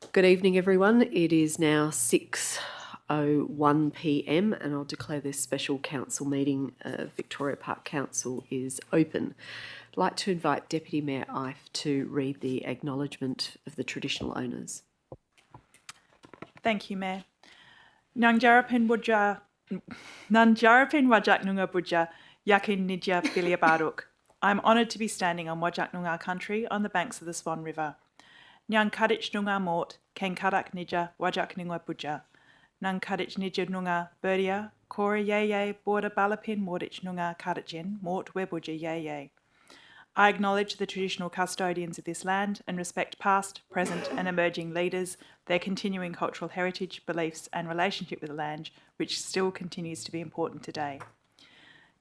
Good evening, everyone. It is now 6:01 p.m. and I'll declare this special council meeting of Victoria Park Council is open. I'd like to invite Deputy Mayor Ife to read the acknowledgement of the traditional owners. Thank you, Mayor. Nanjarapin Wajak Nunga Buja Yakin Nidja Bilia Baruk. I'm honoured to be standing on Wajak Nunga country on the banks of the Swan River. Nyang Kadich Nunga Mort, Ken Kadak Nidja Wajak Nunga Buja. Nang Kadich Nidja Nunga Berdia, Kora Yeye, Border Balapin Mordich Nunga Kadichin, Mort Webuja Yeye. I acknowledge the traditional custodians of this land and respect past, present and emerging leaders, their continuing cultural heritage, beliefs and relationship with the land, which still continues to be important today.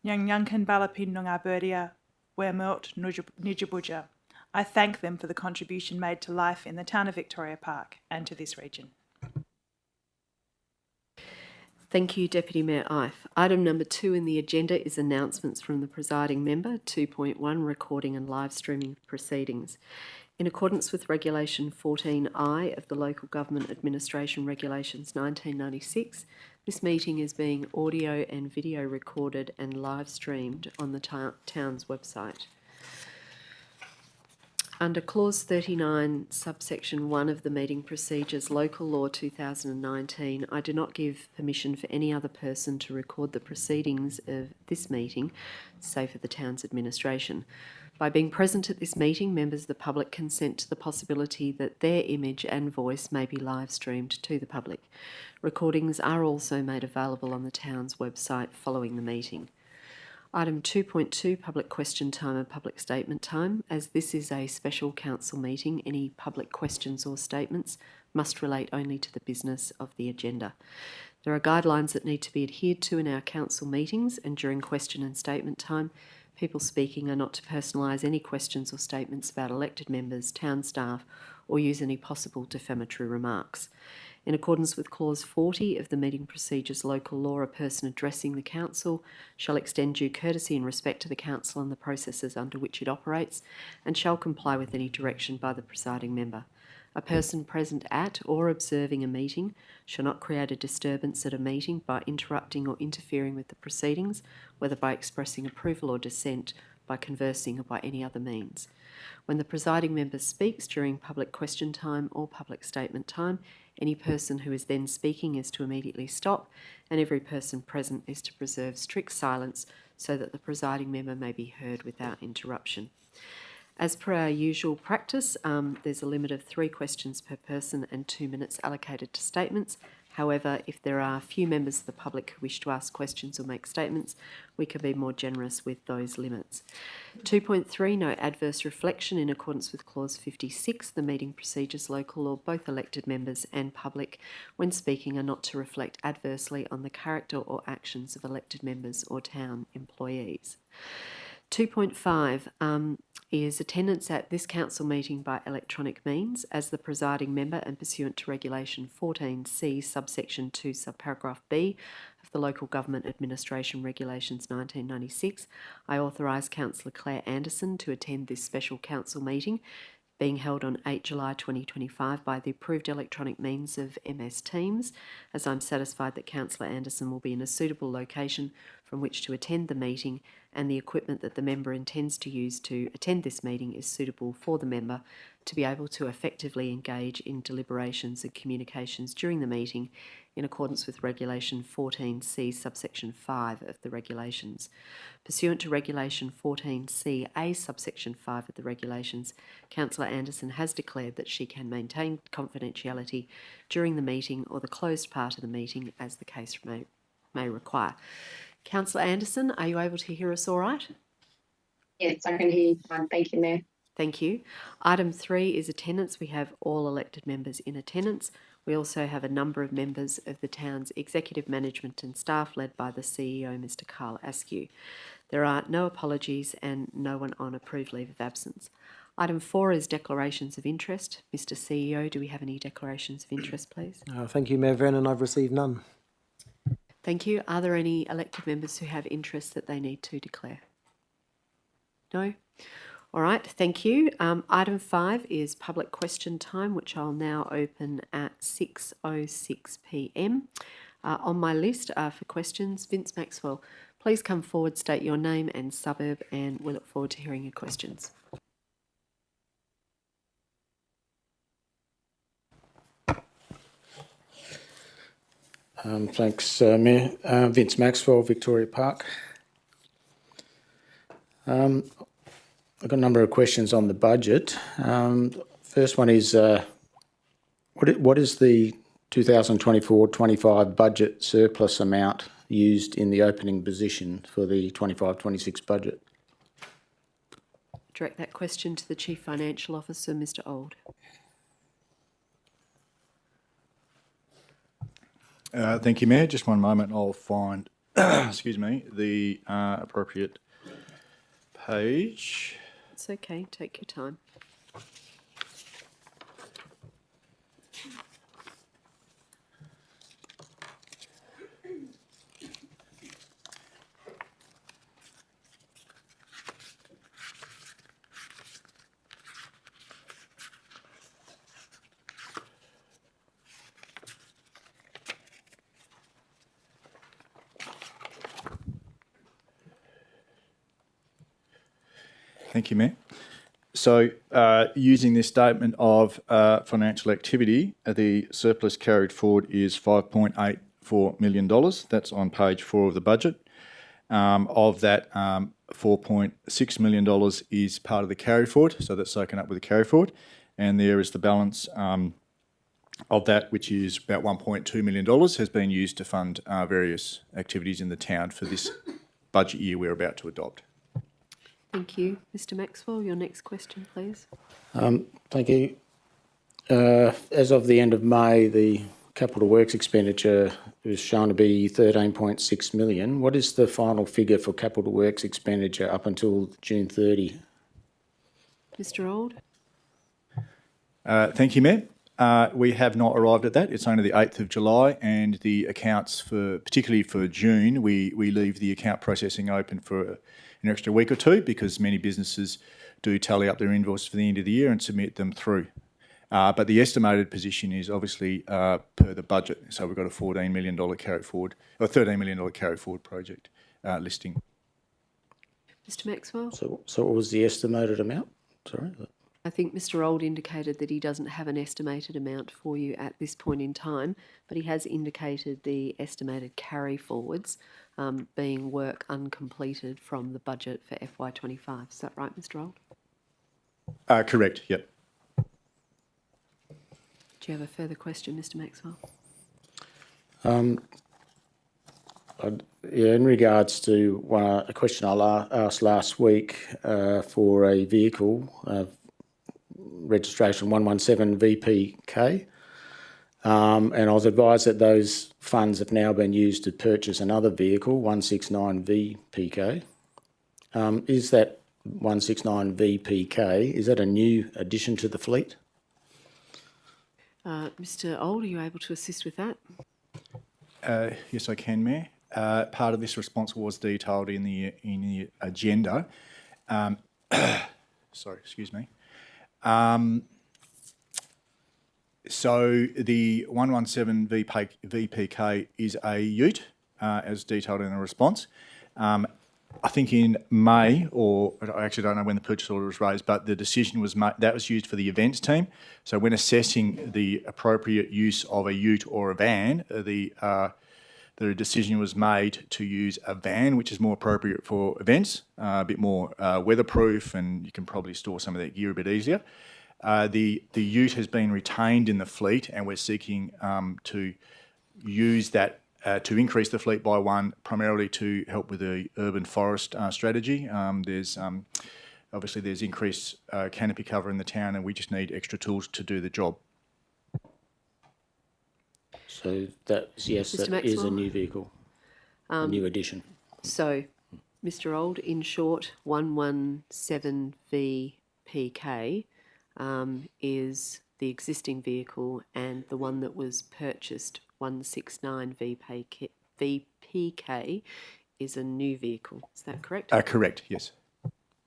Nyang Nyankan Balapin Nunga Berdia, Wemort Nijabuja. I thank them for the contribution made to life in the town of Victoria Park and to this region. Thank you, Deputy Mayor Ife. Item number 2 in the agenda is announcements from the presiding member. 2.1, recording and live streaming proceedings. In accordance with Regulation 14I of the Local Government Administration Regulations 1996, this meeting is being audio and video recorded and live streamed on the town's website. Under Clause 39, subsection 1 of the Meeting Procedures, Local Law 2019, I do not give permission for any other person to record the proceedings of this meeting, save for the town's administration. By being present at this meeting, members of the public consent to the possibility that their image and voice may be live streamed to the public. Recordings are also made available on the town's website following the meeting. Item 2.2, public question time and public statement time. As this is a special council meeting, any public questions or statements must relate only to the business of the agenda. There are guidelines that need to be adhered to in our council meetings, and during question and statement time, people speaking are not to personalise any questions or statements about elected members, town staff, or use any possible defamatory remarks. In accordance with Clause 40 of the Meeting Procedures Local Law, a person addressing the Council shall extend due courtesy and respect to the Council and the processes under which it operates, and shall comply with any direction by the presiding member. A person present at or observing a meeting shall not create a disturbance at a meeting by interrupting or interfering with the proceedings, whether by expressing approval or dissent, by conversing or by any other means. When the presiding member speaks during public question time or public statement time, any person who is then speaking is to immediately stop, and every person present is to preserve strict silence so that the presiding member may be heard without interruption. As per our usual practice, there's a limit of 3 questions per person and 2 minutes allocated to statements. However, if there are a few members of the public who wish to ask questions or make statements, we can be more generous with those limits. 2.3, no adverse reflection in accordance with Clause 56, the Meeting Procedures Local Law. Both elected members and public, when speaking, are not to reflect adversely on the character or actions of elected members or town employees. 2.5 is attendance at this council meeting by electronic means. As the presiding member and pursuant to Regulation 14C, subsection 2, subparagraph B of the Local Government Administration Regulations 1996, I authorise Councillor Claire Anderson to attend this special council meeting being held on 8 July 2025 by the approved electronic means of MS Teams, as I'm satisfied that Councillor Anderson will be in a suitable location from which to attend the meeting, and the equipment that the member intends to use to attend this meeting is suitable for the member to be able to effectively engage in deliberations and communications during the meeting in accordance with Regulation 14C, subsection 5 of the regulations. Pursuant to Regulation 14CA, subsection 5 of the regulations, Councillor Anderson has declared that she can maintain confidentiality during the meeting or the closed part of the meeting as the case may require. Councillor Anderson, are you able to hear us all right? Yes, I can hear you fine. Thank you, Mayor. Thank you. Item 3 is attendance. We have all elected members in attendance. We also have a number of members of the town's executive management and staff led by the CEO, Mr. Carl Askew. There are no apologies and no one on approved leave of absence. Item 4 is declarations of interest. Mr. CEO, do we have any declarations of interest, please? Thank you, Mayor Vernon. I've received none. Thank you. Are there any elected members who have interest that they need to declare? No? All right, thank you. Item 5 is public question time, which I'll now open at 6:06 p.m. On my list for questions, Vince Maxwell, please come forward, state your name and suburb, and we look forward to hearing your questions. Thanks, Mayor. Vince Maxwell, Victoria Park. I've got a number of questions on the budget. First one is, what is the 2024-25 budget surplus amount used in the opening position for the 25-26 budget? Direct that question to the Chief Financial Officer, Mr. Old. Thank you, Mayor. Just one moment. I'll find, excuse me, the appropriate page. It's okay, take your time. Thank you, Mayor. So, using this statement of financial activity, the surplus carried forward is $5.84 million. That's on page 4 of the budget. Of that, $4.6 million is part of the carry forward, so that's taken up with the carry forward. And there is the balance of that, which is about $1.2 million, has been used to fund various activities in the town for this budget year we're about to adopt. Thank you. Mr. Maxwell, your next question, please. Thank you. As of the end of May, the capital works expenditure is shown to be $13.6 million. What is the final figure for capital works expenditure up until June 30? Mr. Old? Thank you, Mayor. We have not arrived at that. It's only the 8th of July, and the accounts particularly for June, we leave the account processing open for an extra week or two because many businesses do tally up their invoices for the end of the year and submit them through. But the estimated position is obviously per the budget. So we've got a $14 million carry forward, or $13 million carry forward project listing. Mr. Maxwell? So what was the estimated amount? Sorry. I think Mr. Old indicated that he doesn't have an estimated amount for you at this point in time, but he has indicated the estimated carry forwards being work uncompleted from the budget for FY25. Is that right, Mr. Old? Correct, yep. Do you have a further question, Mr. Maxwell? Yeah, in regards to a question I asked last week for a vehicle, registration 117VPK, and I was advised that those funds have now been used to purchase another vehicle, 169VPK. Is that 169VPK, is that a new addition to the fleet? Mr. Old, are you able to assist with that? Yes, I can, Mayor. Part of this response was detailed in the agenda. Sorry, excuse me. So the 117 VPK is a ute, as detailed in the response. I think in May, or I actually don't know when the purchase order was raised, but the decision was made, that was used for the events team. So when assessing the appropriate use of a ute or a van, the decision was made to use a van, which is more appropriate for events, a bit more weatherproof, and you can probably store some of that gear a bit easier. The ute has been retained in the fleet, and we're seeking to use that to increase the fleet by one, primarily to help with the urban forest strategy. Obviously there's increased canopy cover in the town, and we just need extra tools to do the job. So that is a Maxwell? new vehicle, a new addition. So, Mr. Old, in short, 117VPK is the existing vehicle, and the one that was purchased, 169VPK, is a new vehicle. Is that correct? Correct, yes.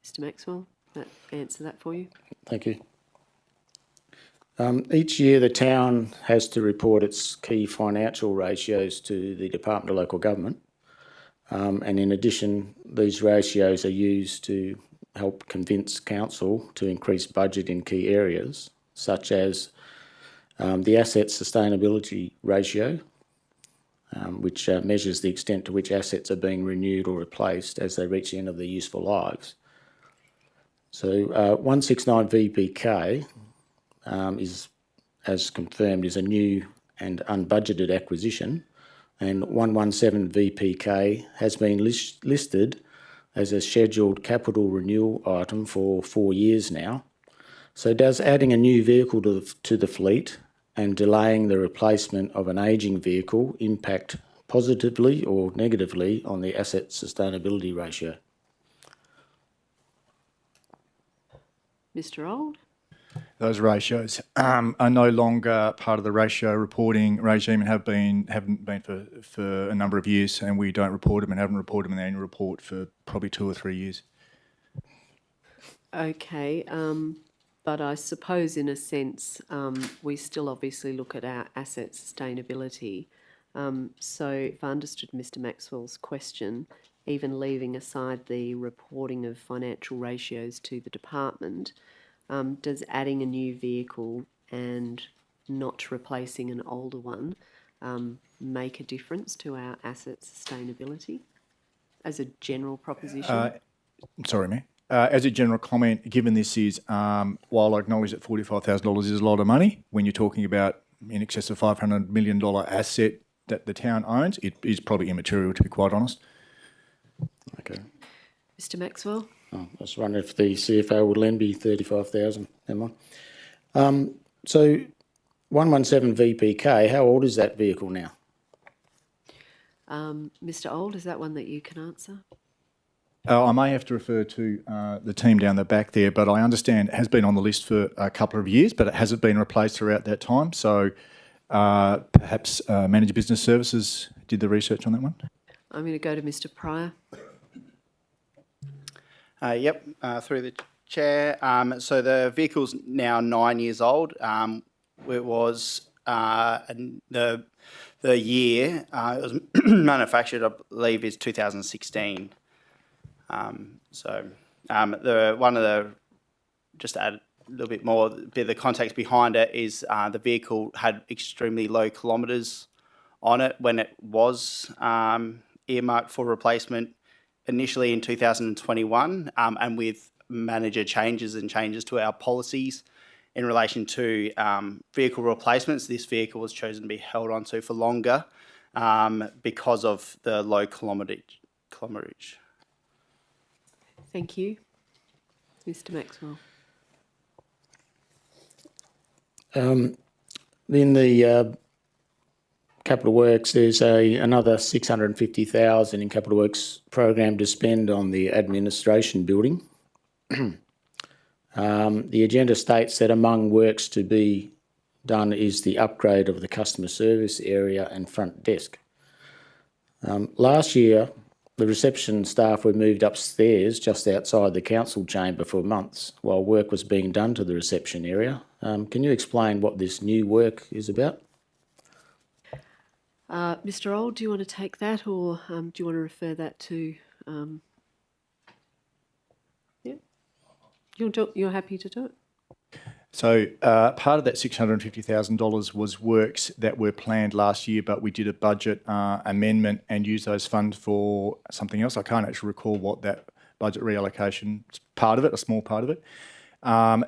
Mr. Maxwell? that answer that for you? Thank you. Each year, the town has to report its key financial ratios to the Department of Local Government. And in addition, these ratios are used to help convince council to increase budget in key areas, such as the asset sustainability ratio, which measures the extent to which assets are being renewed or replaced as they reach the end of their useful lives. So 169 VPK is, as confirmed, is a new and unbudgeted acquisition, and 117 VPK has been listed as a scheduled capital renewal item for 4 years now. So does adding a new vehicle to the fleet and delaying the replacement of an ageing vehicle impact positively or negatively on the asset sustainability ratio? Mr. Old? Those ratios are no longer part of the ratio reporting regime and haven't been for a number of years, and we don't report them and haven't reported them in the annual report for probably 2 or 3 years. Okay, but I suppose in a sense, we still obviously look at our asset sustainability. So if I understood Mr. Maxwell's question, even leaving aside the reporting of financial ratios to the department, does adding a new vehicle and not replacing an older one make a difference to our asset sustainability as a general proposition? Sorry, Mayor. As a general comment, given this is, while I acknowledge that $45,000 is a lot of money, when you're talking about in excess of $500 million asset that the town owns, it is probably immaterial, to be quite honest. Okay. Mr. Maxwell? I was wondering if the CFO would lend me $35,000. Never mind. So 117 VPK, how old is that vehicle now? Mr. Old, is that one that you can answer? I may have to refer to the team down the back there, but I understand it has been on the list for a couple of years, but it hasn't been replaced throughout that time. So perhaps Manager Business Services did the research on that one. I'm going to go to Mr. Pryor. Through the chair. So the vehicle's now 9 years old. It was the year it was manufactured, I believe, is 2016. Just to add a little bit more, bit of the context behind it is the vehicle had extremely low kilometres on it when it was earmarked for replacement initially in 2021, and with manager changes and changes to our policies in relation to vehicle replacements, this vehicle was chosen to be held onto for longer because of the low kilometrage. Thank you. Mr. Maxwell. In the Capital Works, there's another $650,000 in Capital Works program to spend on the administration building. The agenda states that among works to be done is the upgrade of the customer service area and front desk. Last year, the reception staff were moved upstairs just outside the council chamber for months while work was being done to the reception area. Can you explain what this new work is about? Mr. Old, do you want to take that, or do you want to refer that to? Yeah, you're happy to do it. So part of that $650,000 was works that were planned last year, but we did a budget amendment and used those funds for something else. I can't actually recall what that budget reallocation part of it, a small part of it.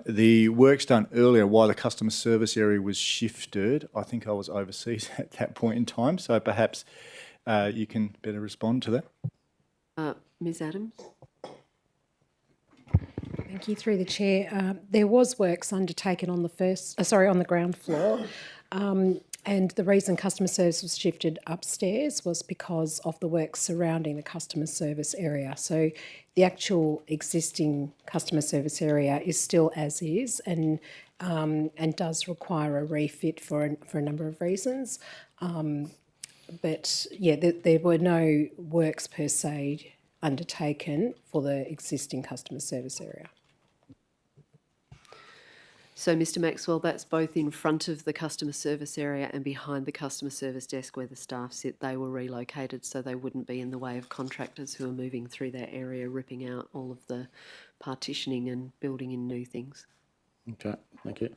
The works done earlier while the customer service area was shifted, I think I was overseas at that point in time, so perhaps you can better respond to that. Ms. Adams? Thank you. Through the chair, there was works undertaken on the ground floor, and the reason customer service was shifted upstairs was because of the work surrounding the customer service area. So the actual existing customer service area is still as is, and does require a refit for a number of reasons. But yeah, there were no works per se undertaken for the existing customer service area. So, Mr Maxwell, that's both in front of the customer service area and behind the customer service desk where the staff sit. They were relocated so they wouldn't be in the way of contractors who are moving through that area, ripping out all of the partitioning and building in new things. Okay, thank you.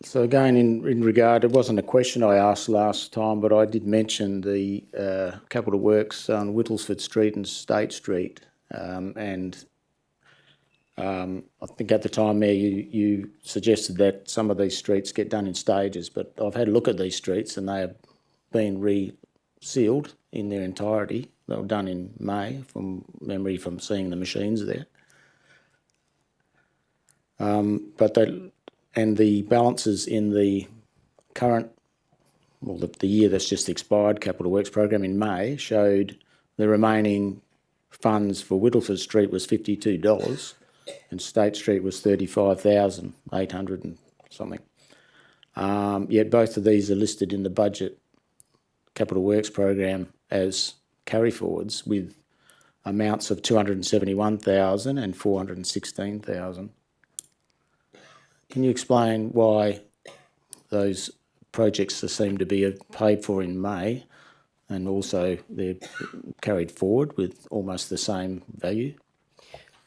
So again, in regard, it wasn't a question I asked last time, but I did mention the capital works on Whittlesford Street and State Street, and I think at the time there you suggested that some of these streets get done in stages, but I've had a look at these streets and they have been re-sealed in their entirety. They were done in May, from memory, from seeing the machines there. And the balances in the current, well, the year that's just expired, Capital Works program in May, showed the remaining funds for Whittlesford Street was $52 and State Street was $35,800 and something. Yet both of these are listed in the budget Capital Works program as carry forwards with amounts of $271,000 and $416,000. Can you explain why those projects seem to be paid for in May and also they're carried forward with almost the same value?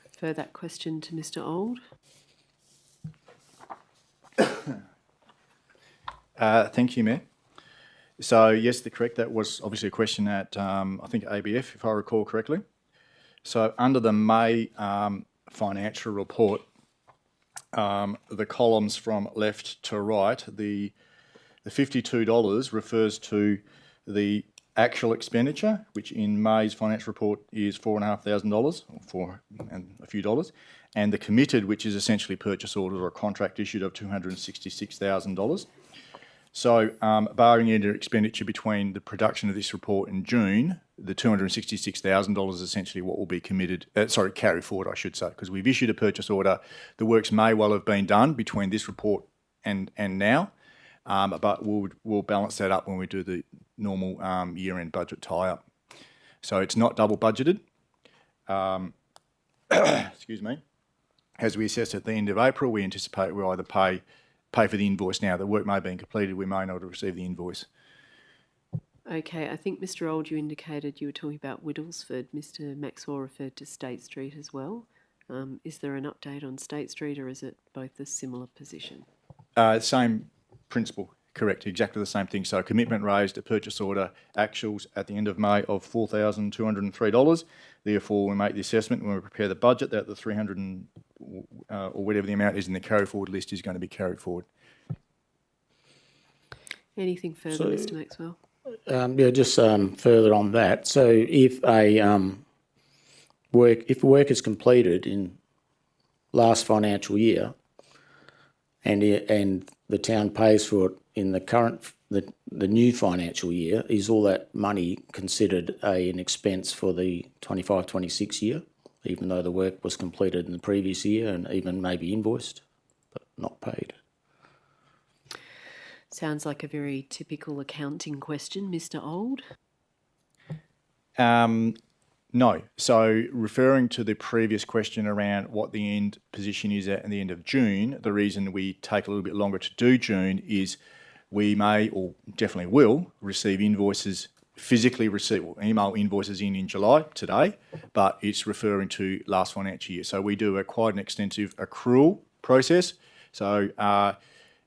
Refer that question to Mr Old. Thank you, Mayor. So yes, correct. That was obviously a question at I think ABF, if I recall correctly. So under the May financial report, the columns from left to right, the $52 refers to the actual expenditure, which in May's financial report is $4,500 or $4 and a few dollars, and the committed, which is essentially purchase orders or a contract issued of $266,000. So, barring any expenditure between the production of this report in June, the $266,000 is essentially what will be committed, carry forward, I should say, because we've issued a purchase order. The works may well have been done between this report and now, but we'll balance that up when we do the normal year-end budget tie-up. So it's not double budgeted. Excuse me. As we assess at the end of April, we anticipate we'll either pay for the invoice now. The work may have been completed, we may not have received the invoice. Okay, I think Mr Old, you indicated you were talking about Whittlesford. Mr Maxwell referred to State Street as well. Is there an update on State Street or is it both a similar position? Same principle, correct, exactly the same thing. So commitment raised, a purchase order, actuals at the end of May of $4,203. Therefore, we make the assessment when we prepare the budget that the $300 or whatever the amount is in the carry forward list is going to be carried forward. Anything further, Mr Maxwell? Just further on that. So if work is completed in last financial year, and the town pays for it in the new financial year, is all that money considered an expense for the 25-26 year, even though the work was completed in the previous year and even maybe invoiced but not paid? Sounds like a very typical accounting question, Mr Old. No. So referring to the previous question around what the end position is at the end of June, the reason we take a little bit longer to do June is we may, or definitely will, receive invoices, email invoices in July today, but it's referring to last financial year. So we do quite an extensive accrual process. So,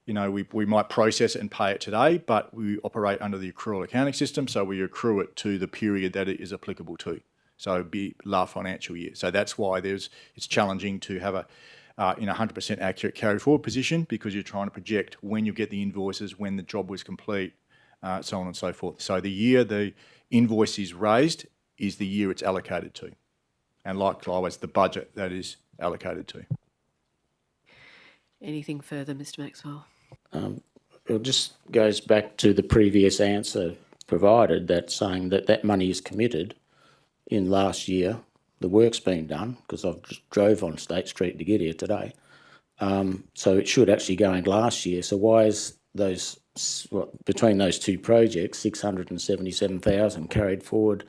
we might process it and pay it today, but we operate under the accrual accounting system, so we accrue it to the period that it is applicable to. So it'd be last financial year. So that's why it's challenging to have a 100% accurate carry forward position, because you're trying to project when you get the invoices, when the job was complete, so on and so forth. So the year the invoice is raised is the year it's allocated to, and likewise the budget that is allocated to. Anything further, Mr Maxwell? It just goes back to the previous answer provided, that saying that money is committed in last year. The work's been done, because I've just drove on State Street to get here today. So it should actually go in last year. So why is between those two projects, 677,000 carried forward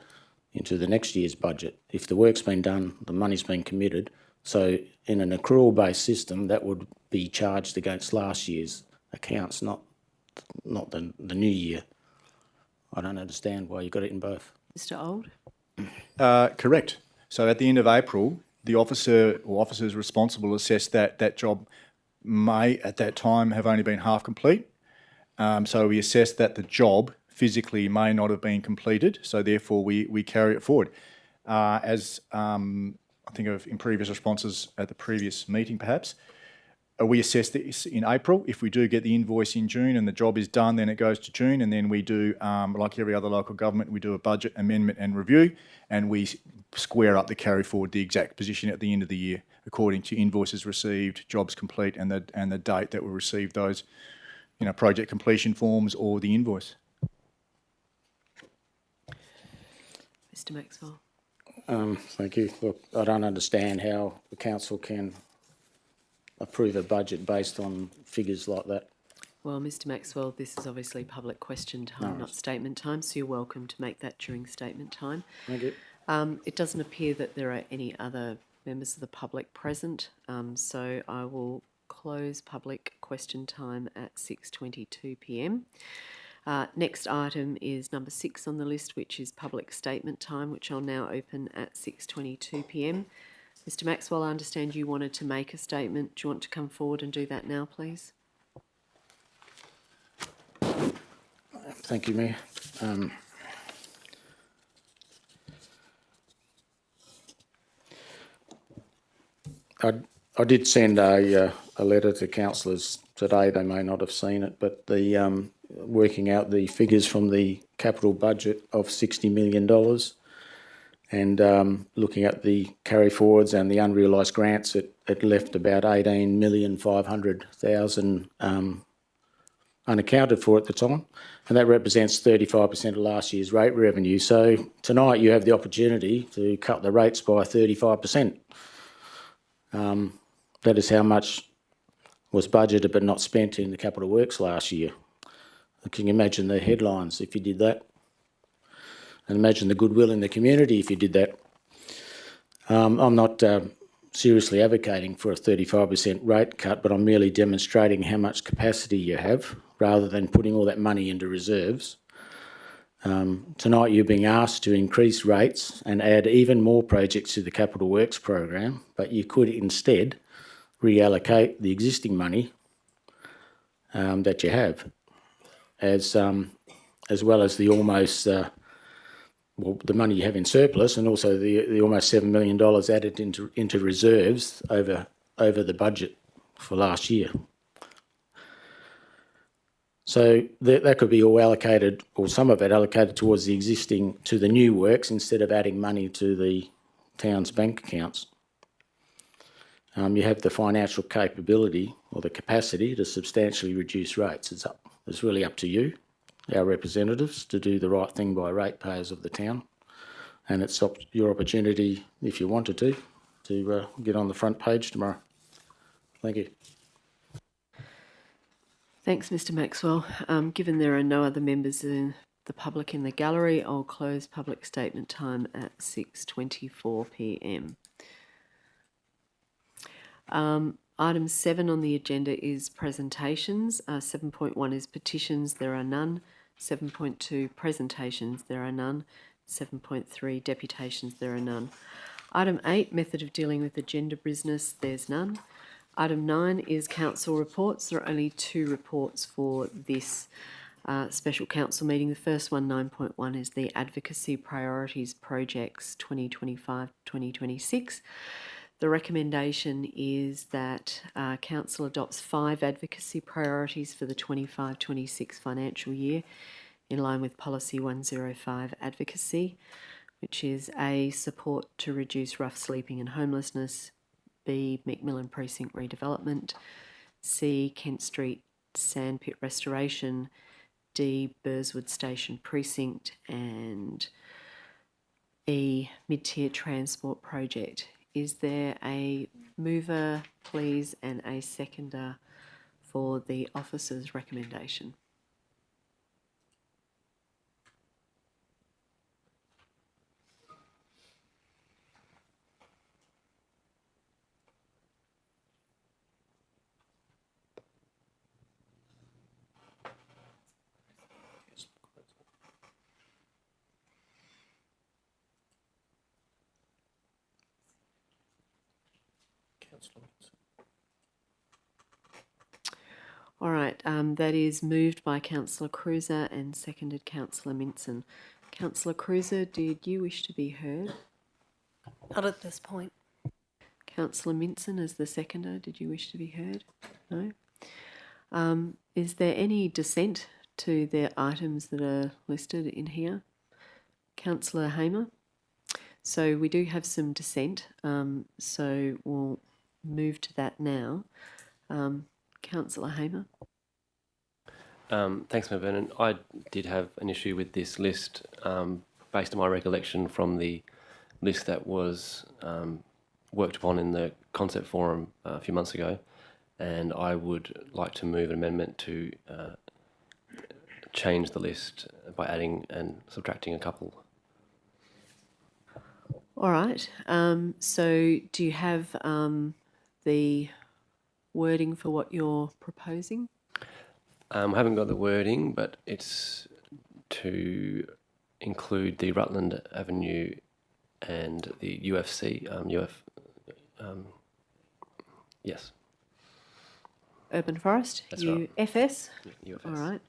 into the next year's budget. If the work's been done, the money's been committed. So in an accrual-based system, that would be charged against last year's accounts, not the new year. I don't understand why you got it in both. Mr Old? Correct. So at the end of April, the officer or officers responsible assessed that that job may at that time have only been half complete. So we assessed that the job physically may not have been completed, so therefore we carry it forward. As I think of in previous responses at the previous meeting perhaps, we assess this in April. If we do get the invoice in June and the job is done, then it goes to June, and then we do, like every other local government, we do a budget amendment and review, and we square up the carry forward, the exact position at the end of the year, according to invoices received, jobs complete, and the date that we received those, project completion forms or the invoice. Mr Maxwell? Thank you. Look, I don't understand how the council can approve a budget based on figures like that. Well, Mr Maxwell, this is obviously public question time, not statement time, so you're welcome to make that during statement time. Thank you. It doesn't appear that there are any other members of the public present, so I will close public question time at 6:22 p.m. Next item is number 6 on the list, which is public statement time, which I'll now open at 6:22 p.m. Mr Maxwell, I understand you wanted to make a statement. Do you want to come forward and do that now, please? Thank you, Mayor. I did send a letter to councillors today. They may not have seen it, but the working out the figures from the capital budget of $60 million and looking at the carry forwards and the unrealised grants, it left about 18,500,000 unaccounted for at the time, and that represents 35% of last year's rate revenue. So tonight you have the opportunity to cut the rates by 35%. That is how much was budgeted but not spent in the capital works last year. Can you imagine the headlines if you did that? And imagine the goodwill in the community if you did that. I'm not seriously advocating for a 35% rate cut, but I'm merely demonstrating how much capacity you have rather than putting all that money into reserves. Tonight you're being asked to increase rates and add even more projects to the capital works program, but you could instead reallocate the existing money that you have, as well as the almost the money you have in surplus, and also the almost $7 million added into reserves over the budget for last year. So that could be all allocated, or some of it allocated towards to the new works instead of adding money to the town's bank accounts. You have the financial capability or the capacity to substantially reduce rates. It's really up to you, our representatives, to do the right thing by ratepayers of the town. And it's your opportunity, if you wanted to get on the front page tomorrow. Thank you. Thanks, Mr Maxwell. Given there are no other members of the public in the gallery, I'll close public statement time at 6:24 p.m. Item 7 on the agenda is presentations. 7.1 is petitions, there are none. 7.2 presentations, there are none. 7.3 deputations, there are none. Item 8, method of dealing with agenda business, there's none. Item 9 is council reports. There are only 2 reports for this special council meeting. The first one, 9.1, is the Advocacy Priorities Projects 2025-2026. The recommendation is that council adopts 5 advocacy priorities for the 25-26 financial year in line with Policy 105 Advocacy, which is A, support to reduce rough sleeping and homelessness, B, Macmillan Precinct redevelopment, C, Kent Street sandpit restoration, D, Burswood Station Precinct, and E, mid-tier transport project. Is there a mover, please, and a seconder for the officer's recommendation. All right, that is moved by Councillor Cruiser and seconded Councillor Minson. Councillor Cruiser, did you wish to be heard? Not at this point. Councillor Minson as the seconder, did you wish to be heard? No. Is there any dissent to the items that are listed in here? Councillor Hamer? So we do have some dissent, so we'll move to that now. Councillor Hamer? Thanks, Mayor Vernon. I did have an issue with this list based on my recollection from the list that was worked upon in the concept forum a few months ago, and I would like to move an amendment to change the list by adding and subtracting a couple. All right. So do you have the wording for what you're proposing? I haven't got the wording, but it's to include the Rutland Avenue and the UFC, yes. Urban Forest? That's right. UFS? UFS. All right.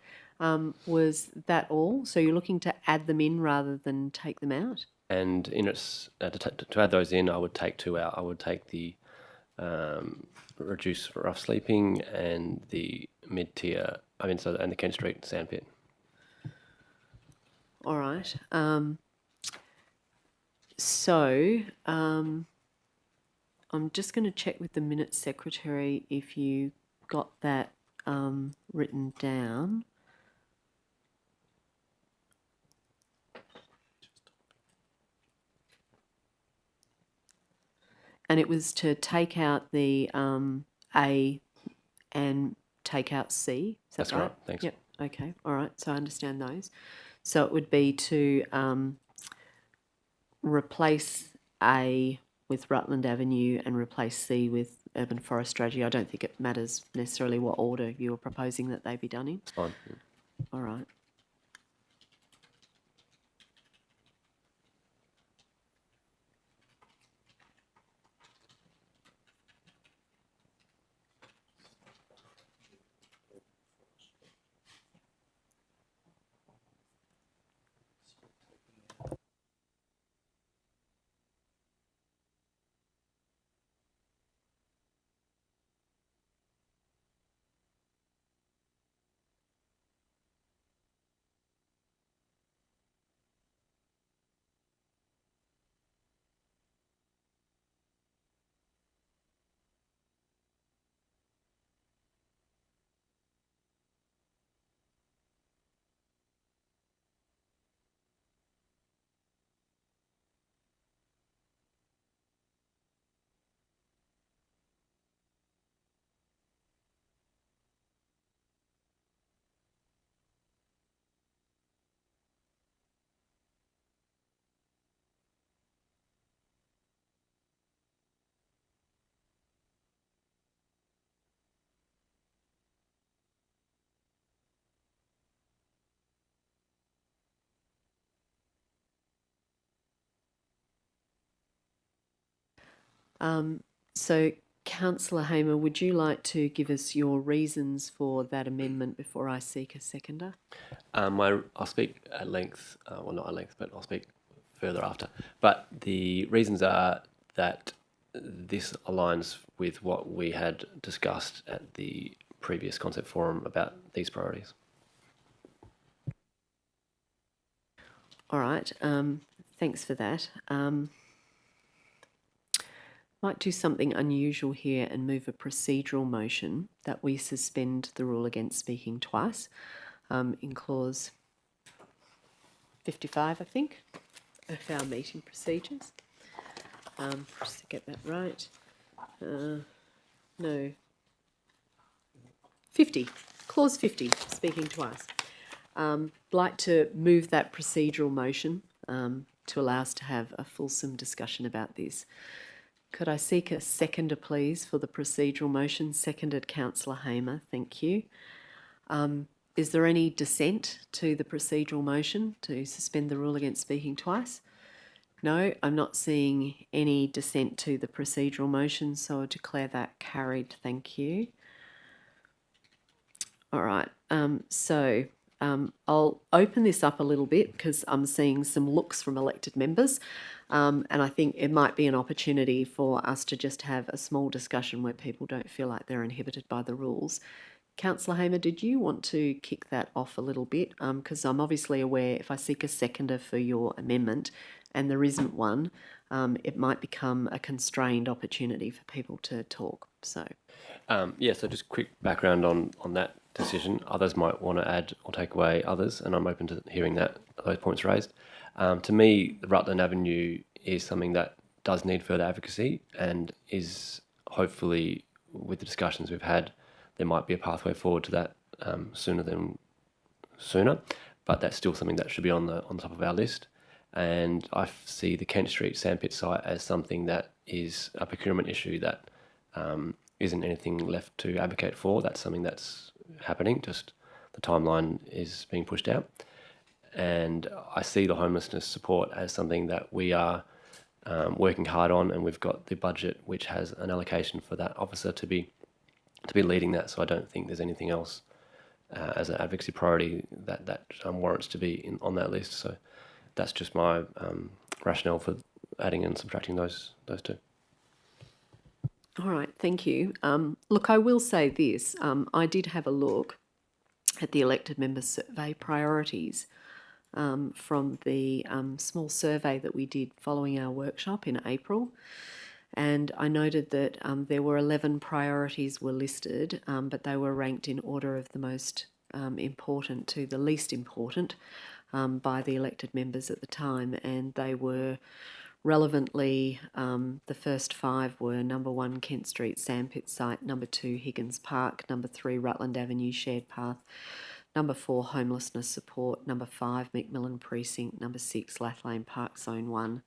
Was that all? So you're looking to add them in rather than take them out? And in its to add those in, I would take two out. I would take the reduce rough sleeping and the mid-tier, and the Kent Street sandpit. All right. I'm just going to check with the minutes secretary if you got that written down. And it was to take out the A and take out C. Is that That's right. Thanks. Yep. Okay. All right. So I understand those. So it would be to replace A with Rutland Avenue and replace C with Urban Forest Strategy. I don't think it matters necessarily what order you were proposing that they be done in. It's fine. All right. So, Councillor Hamer, would you like to give us your reasons for that amendment before I seek a seconder? I'll speak at length, well, not at length, but I'll speak further after. But the reasons are that this aligns with what we had discussed at the previous concept forum about these priorities. All right. Thanks for that. Might do something unusual here and move a procedural motion that we suspend the rule against speaking twice in clause 55, I think, of our meeting procedures. Just to get that right. No. 50, clause 50, speaking twice. Like to move that procedural motion to allow us to have a fulsome discussion about this. Could I seek a seconder, please, for the procedural motion? Seconded, Councillor Hamer. Thank you. Is there any dissent to the procedural motion to suspend the rule against speaking twice? No, I'm not seeing any dissent to the procedural motion, so I declare that carried. Thank you. All right, I'll open this up a little bit because I'm seeing some looks from elected members, and I think it might be an opportunity for us to just have a small discussion where people don't feel like they're inhibited by the rules. Councillor Hamer, did you want to kick that off a little bit? Because I'm obviously aware if I seek a seconder for your amendment and there isn't one, it might become a constrained opportunity for people to talk. So, so just quick background on that decision. Others might want to add or take away others, and I'm open to hearing those points raised. To me, the Rutland Avenue is something that does need further advocacy, and is hopefully, with the discussions we've had, there might be a pathway forward to that sooner, but that's still something that should be on the top of our list. And I see the Kent Street sandpit site as something that is a procurement issue that isn't anything left to advocate for. That's something that's happening, just the timeline is being pushed out. And I see the homelessness support as something that we are working hard on, and we've got the budget which has an allocation for that officer to be leading that. So I don't think there's anything else as an advocacy priority that warrants to be on that list. So that's just my rationale for adding and subtracting those two. all right, thank you. Look, I will say this. I did have a look at the elected members' survey priorities from the small survey that we did following our workshop in April. And I noted that there were 11 priorities were listed, but they were ranked in order of the most important to the least important by the elected members at the time. And they were relevantly, the first 5 were number 1, Kent Street sandpit site, number 2, Higgins Park, number 3, Rutland Avenue shared path, number 4, homelessness support, number 5, McMillan Precinct, number 6, Lathlane Park Zone 1,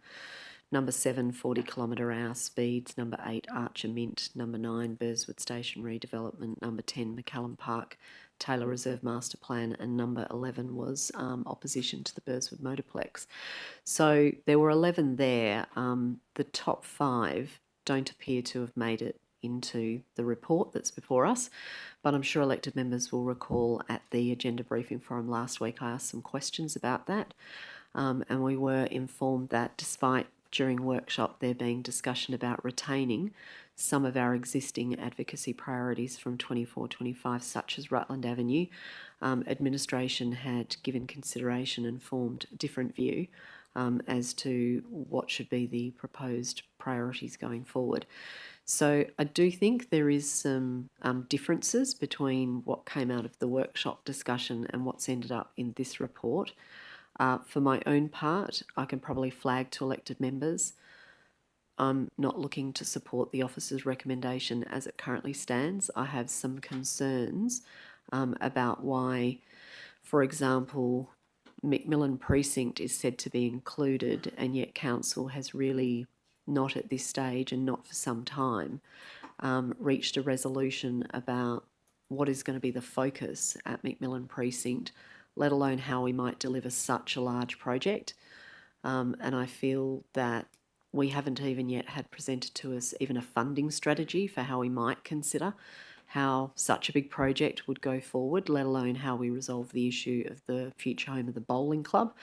number 7, 40 km/h speeds, number 8, Archer Mint, number 9, Burswood Station redevelopment, number 10, McCallum Park, Taylor Reserve Master Plan, and number 11 was opposition to the Burswood Motorplex. So there were 11 there. The top 5 don't appear to have made it into the report that's before us, but I'm sure elected members will recall at the agenda briefing forum last week I asked some questions about that, and we were informed that despite during workshop there being discussion about retaining some of our existing advocacy priorities from 24-25, such as Rutland Avenue, administration had given consideration and formed a different view as to what should be the proposed priorities going forward. So I do think there is some differences between what came out of the workshop discussion and what's ended up in this report. For my own part, I can probably flag to elected members I'm not looking to support the officer's recommendation as it currently stands. I have some concerns about why, for example, McMillan Precinct is said to be included, and yet Council has really not at this stage and not for some time reached a resolution about what is going to be the focus at McMillan Precinct, let alone how we might deliver such a large project. And I feel that we haven't even yet had presented to us even a funding strategy for how we might consider how such a big project would go forward, let alone how we resolve the issue of the future home of the bowling club,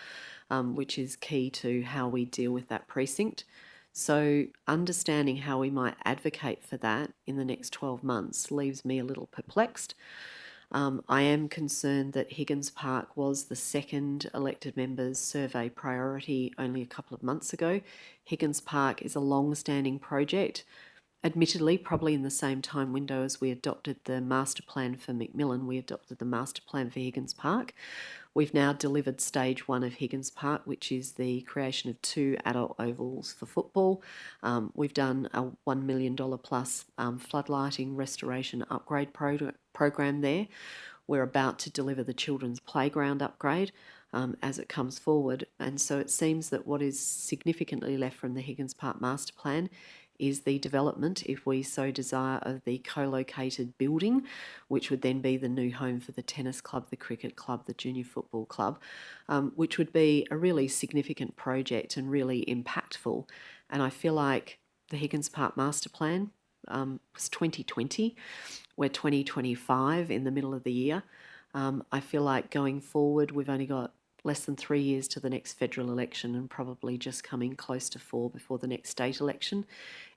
which is key to how we deal with that precinct. So understanding how we might advocate for that in the next 12 months leaves me a little perplexed. I am concerned that Higgins Park was the second elected members' survey priority only a couple of months ago. Higgins Park is a long-standing project, admittedly probably in the same time window as we adopted the master plan for McMillan, we adopted the master plan for Higgins Park. We've now delivered stage 1 of Higgins Park, which is the creation of 2 adult ovals for football. We've done a $1 million plus floodlighting restoration upgrade program there. We're about to deliver the children's playground upgrade as it comes forward. And so it seems that what is significantly left from the Higgins Park Master Plan is the development, if we so desire, of the co-located building, which would then be the new home for the tennis club, the cricket club, the junior football club, which would be a really significant project and really impactful. And I feel like the Higgins Park Master Plan was 2020. We're 2025 in the middle of the year. I feel like going forward, we've only got less than 3 years to the next federal election and probably just coming close to 4 before the next state election.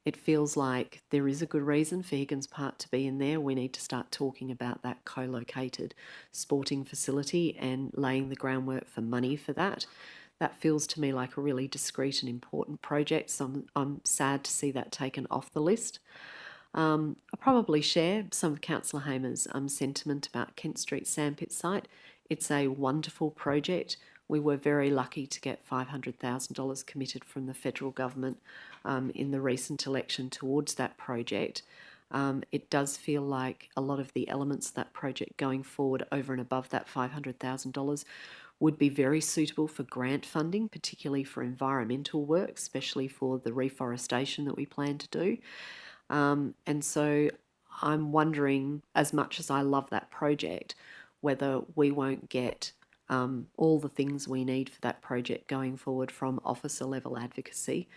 It feels like there is a good reason for Higgins Park to be in there. We need to start talking about that co-located sporting facility and laying the groundwork for money for that. That feels to me like a really discrete and important project, so I'm sad to see that taken off the list. I probably share some of Councillor Hamer's sentiment about Kent Street Sandpit site. It's a wonderful project. We were very lucky to get $500,000 committed from the federal government in the recent election towards that project. It does feel like a lot of the elements of that project going forward over and above that $500,000 would be very suitable for grant funding, particularly for environmental work, especially for the reforestation that we plan to do. And so I'm wondering, as much as I love that project, whether we won't get all the things we need for that project going forward from officer level advocacy,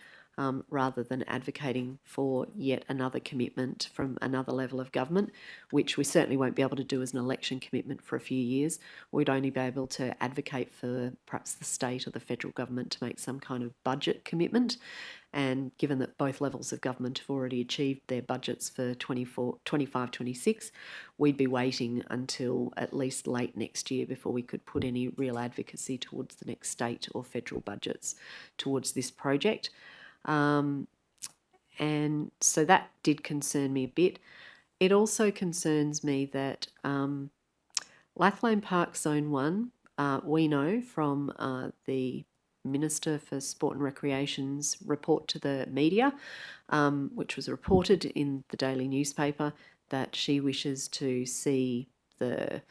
rather than advocating for yet another commitment from another level of government, which we certainly won't be able to do as an election commitment for a few years. We'd only be able to advocate for perhaps the state or the federal government to make some kind of budget commitment. And given that both levels of government have already achieved their budgets for 25-26, we'd be waiting until at least late next year before we could put any real advocacy towards the next state or federal budgets towards this project. And so that did concern me a bit. It also concerns me that Lathlane Park Zone 1, we know from the Minister for Sport and Recreation's report to the media, which was reported in the daily newspaper, that she wishes to see the,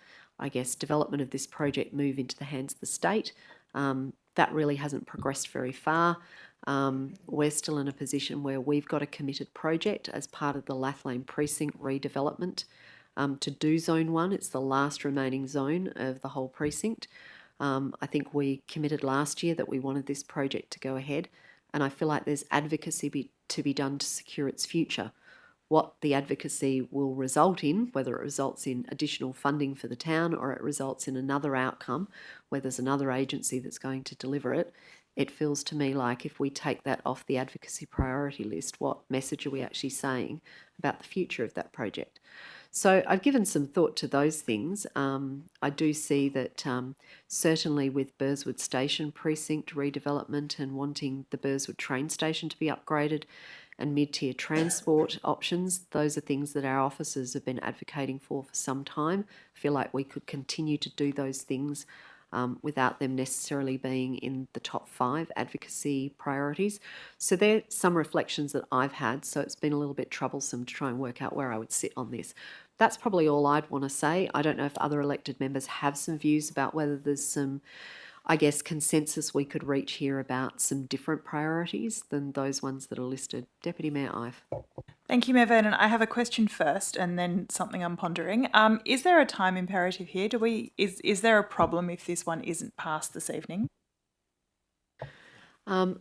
development of this project move into the hands of the state. That really hasn't progressed very far. We're still in a position where we've got a committed project as part of the Lathlane precinct redevelopment to do Zone 1. It's the last remaining zone of the whole precinct. I think we committed last year that we wanted this project to go ahead, and I feel like there's advocacy to be done to secure its future. What the advocacy will result in, whether it results in additional funding for the town or it results in another outcome where there's another agency that's going to deliver it, it feels to me like if we take that off the advocacy priority list, what message are we actually saying about the future of that project? So I've given some thought to those things. I do see that certainly with Burswood Station precinct redevelopment and wanting the Burswood train station to be upgraded and mid-tier transport options, those are things that our officers have been advocating for some time. I feel like we could continue to do those things without them necessarily being in the top 5 advocacy priorities. So they're some reflections that I've had, so it's been a little bit troublesome to try and work out where I would sit on this. That's probably all I'd want to say. I don't know if other elected members have some views about whether there's some, consensus we could reach here about some different priorities than those ones that are listed. Deputy Mayor Ive. Thank you, Mayor Vernon. I have a question first and then something I'm pondering. Is there a time imperative here? Is there a problem if this one isn't passed this evening?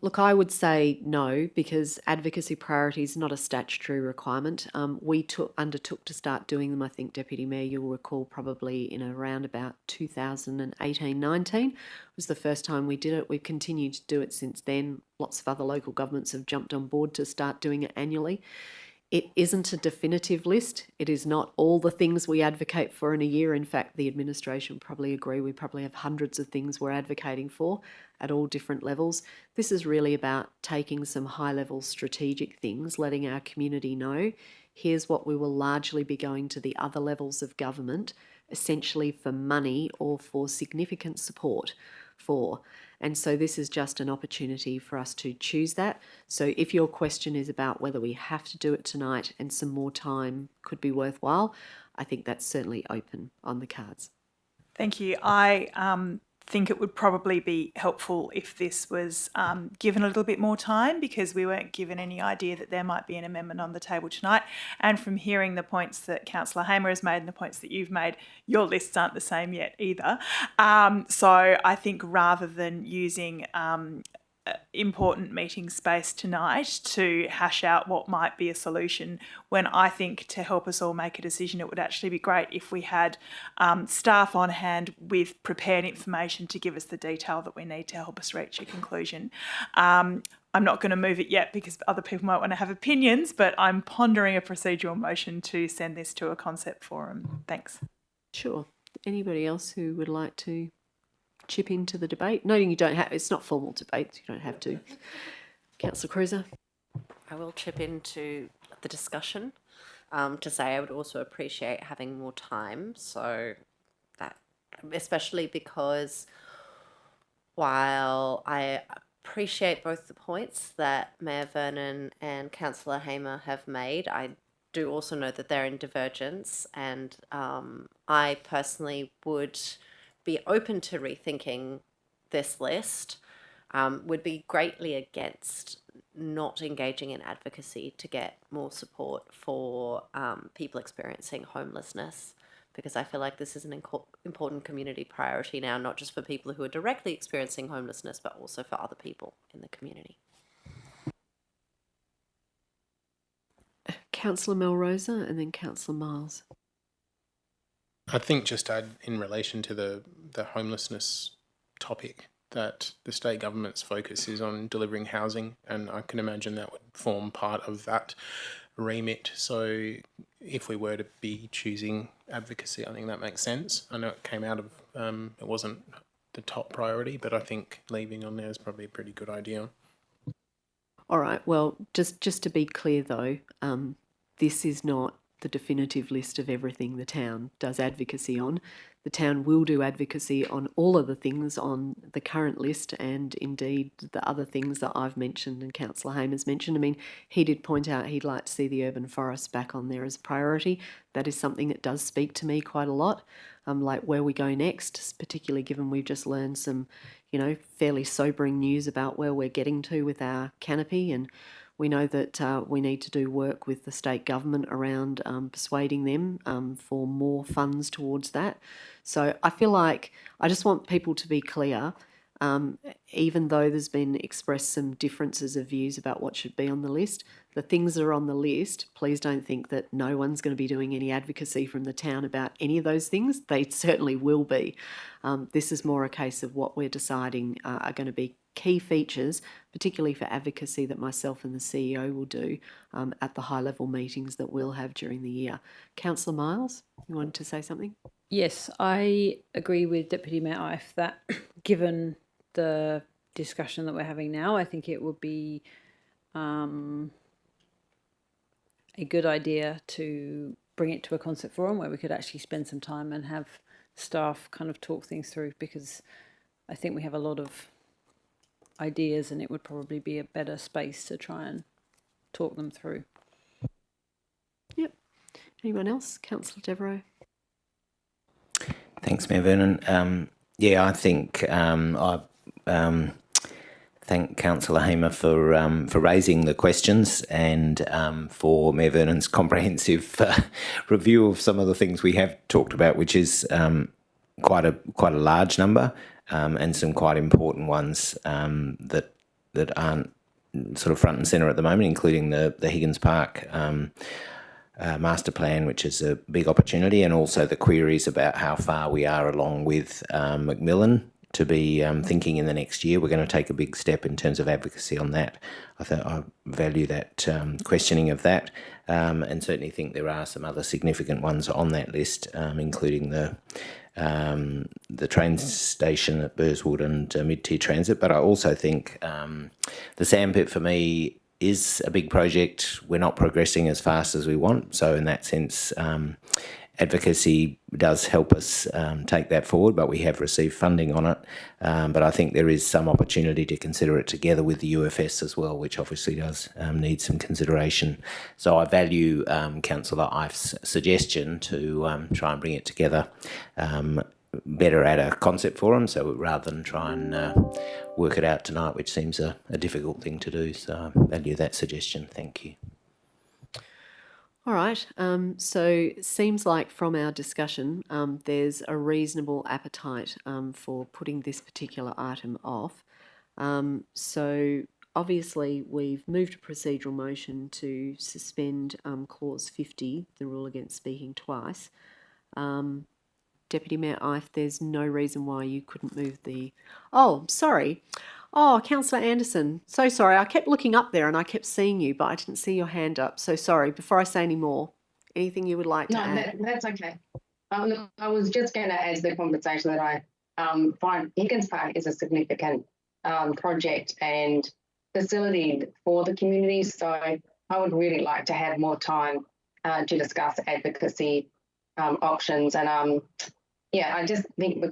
Look, I would say no, because advocacy priority is not a statutory requirement. We undertook to start doing them, I think, Deputy Mayor, you'll recall probably in around about 2018-19 was the first time we did it. We've continued to do it since then. Lots of other local governments have jumped on board to start doing it annually. It isn't a definitive list. It is not all the things we advocate for in a year. In fact, the administration probably agree we probably have hundreds of things we're advocating for at all different levels. This is really about taking some high-level strategic things, letting our community know, here's what we will largely be going to the other levels of government, essentially for money or for significant support for. And so this is just an opportunity for us to choose that. So if your question is about whether we have to do it tonight and some more time could be worthwhile, I think that's certainly open on the cards. Thank you. I think it would probably be helpful if this was given a little bit more time, because we weren't given any idea that there might be an amendment on the table tonight. And from hearing the points that Councillor Hamer has made and the points that you've made, your lists aren't the same yet either. So I think rather than using important meeting space tonight to hash out what might be a solution, when I think to help us all make a decision, it would actually be great if we had staff on hand with prepared information to give us the detail that we need to help us reach a conclusion. I'm not going to move it yet because other people might want to have opinions, but I'm pondering a procedural motion to send this to a concept forum. Thanks. Sure. Anybody else who would like to chip into the debate? Noting you don't have, it's not formal debate, so you don't have to. Councillor Cruiser. I will chip into the discussion to say I would also appreciate having more time, so that, especially because while I appreciate both the points that Mayor Vernon and Councillor Hamer have made, I do also know that they're in divergence, and I personally would be open to rethinking this list, would be greatly against not engaging in advocacy to get more support for people experiencing homelessness, because I feel like this is an important community priority now, not just for people who are directly experiencing homelessness, but also for other people in the community. Councillor Melrosa and then Councillor Miles. I think just add in relation to the homelessness topic that the state government's focus is on delivering housing, and I can imagine that would form part of that remit. So if we were to be choosing advocacy, I think that makes sense. I know it came out of, it wasn't the top priority, but I think leaving on there is probably a pretty good idea. All right, well, just to be clear though, this is not the definitive list of everything the town does advocacy on. The town will do advocacy on all of the things on the current list, and indeed the other things that I've mentioned and Councillor Hamer's mentioned. I mean, he did point out he'd like to see the urban forest back on there as a priority. That is something that does speak to me quite a lot, like where we go next, particularly given we've just learned some, fairly sobering news about where we're getting to with our canopy, and we know that we need to do work with the state government around persuading them for more funds towards that. So I feel like I just want people to be clear, even though there's been expressed some differences of views about what should be on the list, the things that are on the list, please don't think that no one's going to be doing any advocacy from the town about any of those things. They certainly will be. This is more a case of what we're deciding are going to be key features, particularly for advocacy, that myself and the CEO will do at the high-level meetings that we'll have during the year. Councillor Miles, you wanted to say something? Yes, I agree with Deputy Mayor Ife that given the discussion that we're having now, I think it would be a good idea to bring it to a concept forum where we could actually spend some time and have staff kind of talk things through, because I think we have a lot of ideas and it would probably be a better space to try and talk them through. Yep. Anyone else? Councillor Devereux. Thanks, Mayor Vernon. I think I thank Councillor Hamer for raising the questions, and for Mayor Vernon's comprehensive review of some of the things we have talked about, which is quite a large number. And some quite important ones that aren't sort of front and centre at the moment, including the Higgins Park master plan, which is a big opportunity, and also the queries about how far we are along with Macmillan to be thinking in the next year. We're going to take a big step in terms of advocacy on that. I value that questioning of that, and certainly think there are some other significant ones on that list, including the train station at Burswood and mid-tier transit. But I also think the sandpit for me is a big project. We're not progressing as fast as we want. So in that sense, advocacy does help us take that forward, but we have received funding on it. But I think there is some opportunity to consider it together with the UFS as well, which obviously does need some consideration. So I value Councillor Ife's suggestion to try and bring it together better at a concept forum, so rather than try and work it out tonight, which seems a difficult thing to do. So I value that suggestion. Thank you. All right. So seems like from our discussion, there's a reasonable appetite for putting this particular item off. So obviously we've moved a procedural motion to suspend clause 50, the rule against speaking twice. Deputy Mayor Ife, there's no reason why you couldn't move the... Oh, sorry. Oh, Councillor Anderson, so sorry. I kept looking up there and I kept seeing you, but I didn't see your hand up. So sorry. Before I say any more, anything you would like to add? No, that's okay. Look, I was just going to add to the conversation that I find Higgins Park is a significant project and facility for the community. So I would really like to have more time to discuss advocacy options. And yeah, I just think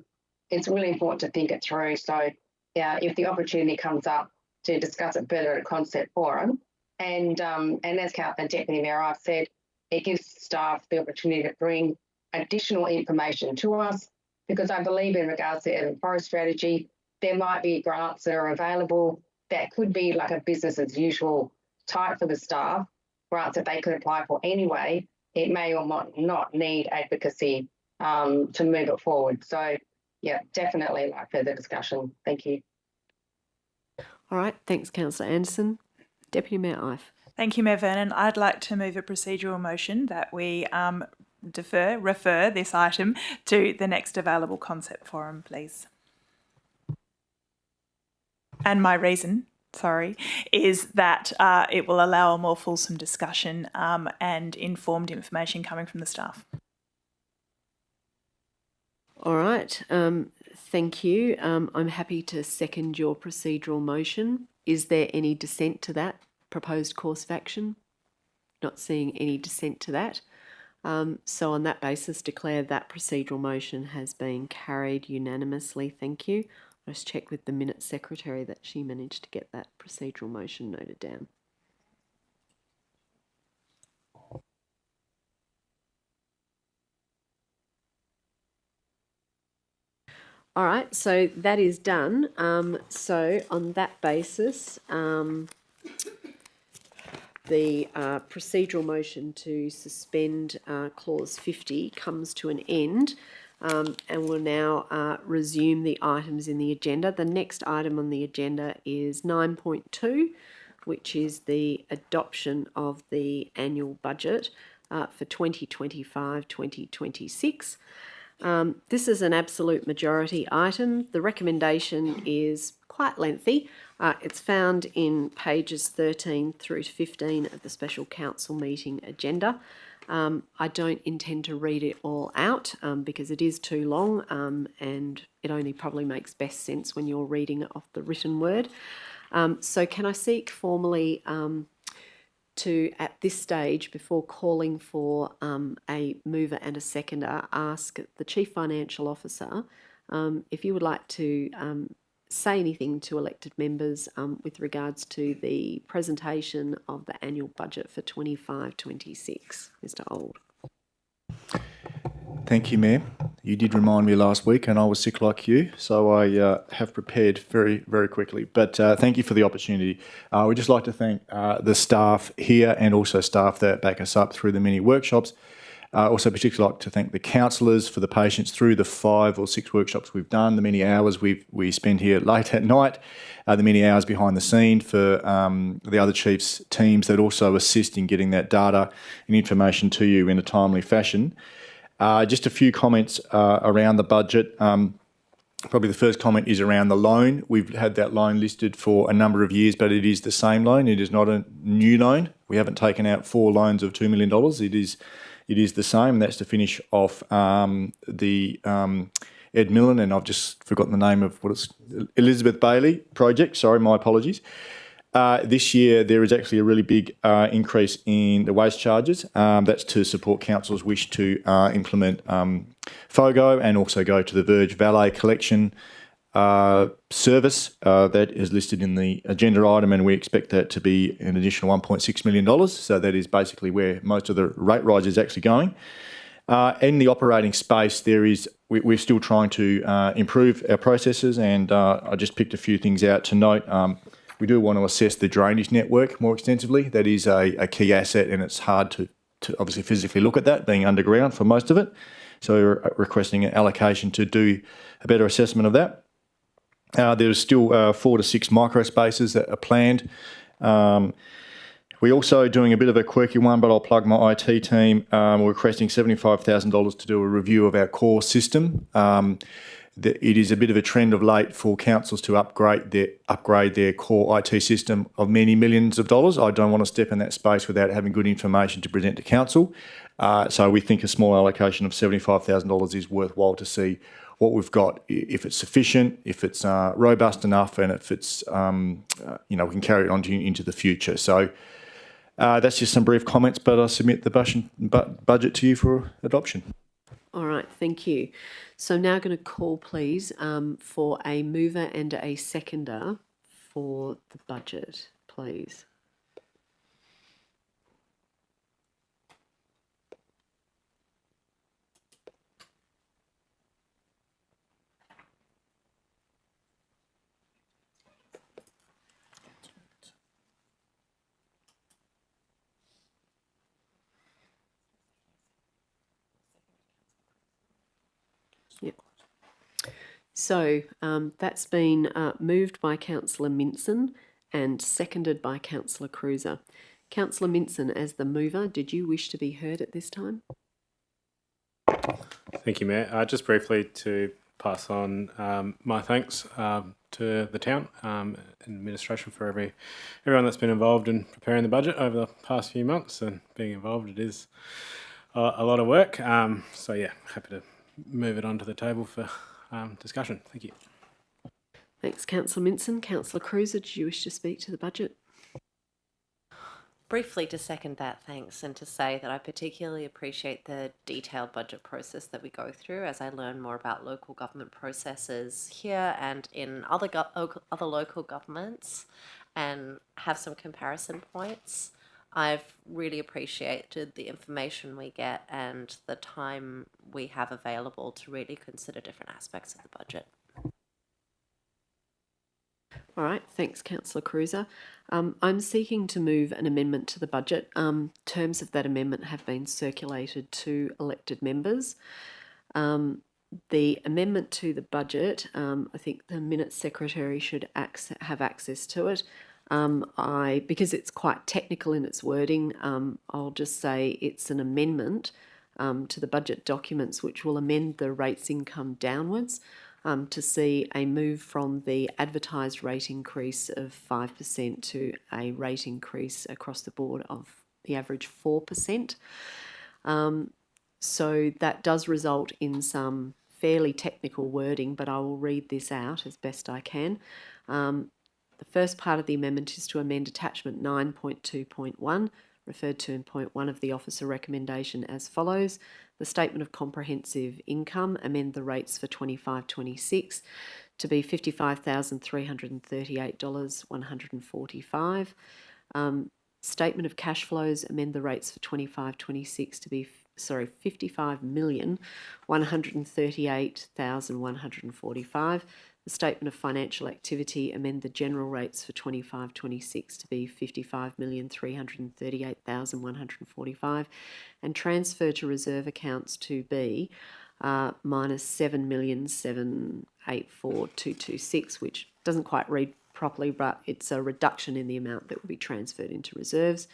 it's really important to think it through. So yeah, if the opportunity comes up to discuss it further at a concept forum, and as Deputy Mayor I've said, it gives staff the opportunity to bring additional information to us, because I believe in regards to urban forest strategy, there might be grants that are available that could be like a business as usual type for the staff, grants that they could apply for anyway. It may or might not need advocacy to move it forward. So yeah, definitely like further discussion. Thank you. All right. Thanks, Councillor Anderson. Deputy Mayor Ife. Thank you, Mayor Vernon. I'd like to move a procedural motion that we refer this item to the next available concept forum, please. And my reason, is that it will allow a more fulsome discussion and informed information coming from the staff. All right. Thank you. I'm happy to second your procedural motion. Is there any dissent to that proposed course of action? Not seeing any dissent to that. So on that basis, declare that procedural motion has been carried unanimously. Thank you. I'll just check with the Minutes Secretary that she managed to get that procedural motion noted down. All right, so that is done. So on that basis, the procedural motion to suspend clause 50 comes to an end, and we'll now resume the items in the agenda. The next item on the agenda is 9.2, which is the adoption of the annual budget for 2025-2026. This is an absolute majority item. The recommendation is quite lengthy. It's found in pages 13 through to 15 of the Special Council meeting agenda. I don't intend to read it all out because it is too long and it only probably makes best sense when you're reading it off the written word. So can I seek formally to, at this stage, before calling for a mover and a seconder, ask the Chief Financial Officer if you would like to say anything to elected members with regards to the presentation of the annual budget for 25-26. Mr. Old. Thank you, Mayor. You did remind me last week and I was sick like you, so I have prepared very, very quickly. But thank you for the opportunity. We'd just like to thank the staff here and also staff that back us up through the many workshops. Also particularly like to thank the councillors for the patience through the 5 or 6 workshops we've done, the many hours we spend here late at night, the many hours behind the scene for the other chiefs' teams that also assist in getting that data and information to you in a timely fashion. Just a few comments around the budget. Probably the first comment is around the loan. We've had that loan listed for a number of years, but it is the same loan. It is not a new loan. We haven't taken out 4 loans of $2 million. It is the same. That's to finish off the Ed Millen, and I've just forgotten the name of what it's, Elizabeth Bailey project. Sorry, my apologies. this year there is actually a really big increase in the waste charges. That's to support council's wish to implement FOGO and also go to the Verge Valet collection service that is listed in the agenda item, and we expect that to be an additional $1.6 million. So that is basically where most of the rate rise is actually going. In the operating space, we're still trying to improve our processes, and I just picked a few things out to note. We do want to assess the drainage network more extensively. That is a key asset, and it's hard to obviously physically look at that, being underground for most of it. So we're requesting an allocation to do a better assessment of that. There's still 4 to 6 micro spaces that are planned. We're also doing a bit of a quirky one, but I'll plug my IT team. We're requesting $75,000 to do a review of our core system. It is a bit of a trend of late for councils to upgrade their core IT system of many millions of dollars. I don't want to step in that space without having good information to present to council. So we think a small allocation of $75,000 is worthwhile to see what we've got, if it's sufficient, if it's robust enough, and if it's we can carry it on into the future. So that's just some brief comments, but I'll submit the budget to you for adoption. All right, thank you. So now going to call, please, for a mover and a seconder for the budget, please. Yep. So that's been moved by Councillor Minson and seconded by Councillor Cruiser. Councillor Minson, as the mover, did you wish to be heard at this time? Thank you, Mayor. Just briefly to pass on my thanks to the town and administration for everyone that's been involved in preparing the budget over the past few months, and being involved, it is a lot of work. So yeah, happy to move it onto the table for discussion. Thank you. Thanks, Councillor Minson. Councillor Cruiser, do you wish to speak to the budget? Briefly to second that, thanks, and to say that I particularly appreciate the detailed budget process that we go through as I learn more about local government processes here and in other local governments, and have some comparison points. I've really appreciated the information we get and the time we have available to really consider different aspects of the budget. All right, thanks, Councillor Cruiser. I'm seeking to move an amendment to the budget. Terms of that amendment have been circulated to elected members. The amendment to the budget, I think the Minutes Secretary should have access to it. Because it's quite technical in its wording, I'll just say it's an amendment to the budget documents which will amend the rates income downwards to see a move from the advertised rate increase of 5% to a rate increase across the board of the average 4%. So that does result in some fairly technical wording, but I will read this out as best I can. The first part of the amendment is to amend attachment 9.2.1, referred to in point 1 of the officer recommendation as follows. The statement of comprehensive income, amend the rates for 25-26 to be $55,338.145. Statement of cash flows, amend the rates for 25-26 to be $55,138,145. The statement of financial activity, amend the general rates for 25-26 to be $55,338,145, and transfer to reserve accounts to be minus $7,784,226, which doesn't quite read properly, but it's a reduction in the amount that will be transferred into reserves,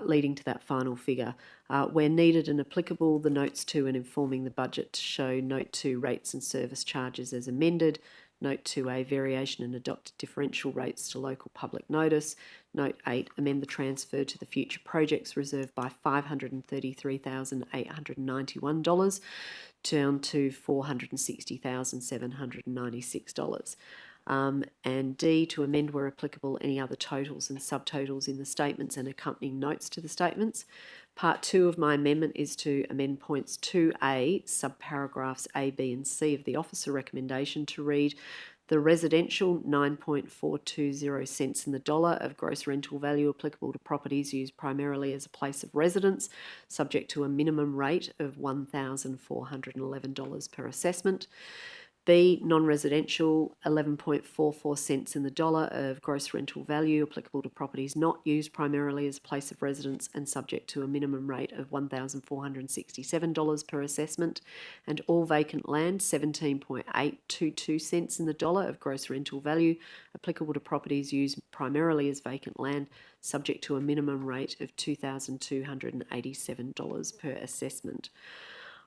leading to that final figure. Where needed and applicable, the notes to and informing the budget to show note 2 rates and service charges as amended, note 2A variation and adopt differential rates to local public notice, note 8 amend the transfer to the future projects reserve by $533,891 down to $460,796. and D, to amend where applicable any other totals and subtotals in the statements and accompanying notes to the statements. Part 2 of my amendment is to amend points 2A, subparagraphs A, B and C of the officer recommendation to read: the residential 9.420 cents in the dollar of gross rental value applicable to properties used primarily as a place of residence, subject to a minimum rate of $1,411 per assessment. B, non-residential 11.44 cents in the dollar of gross rental value applicable to properties not used primarily as a place of residence and subject to a minimum rate of $1,467 per assessment. And all vacant land 17.822 cents in the dollar of gross rental value applicable to properties used primarily as vacant land, subject to a minimum rate of $2,287 per assessment.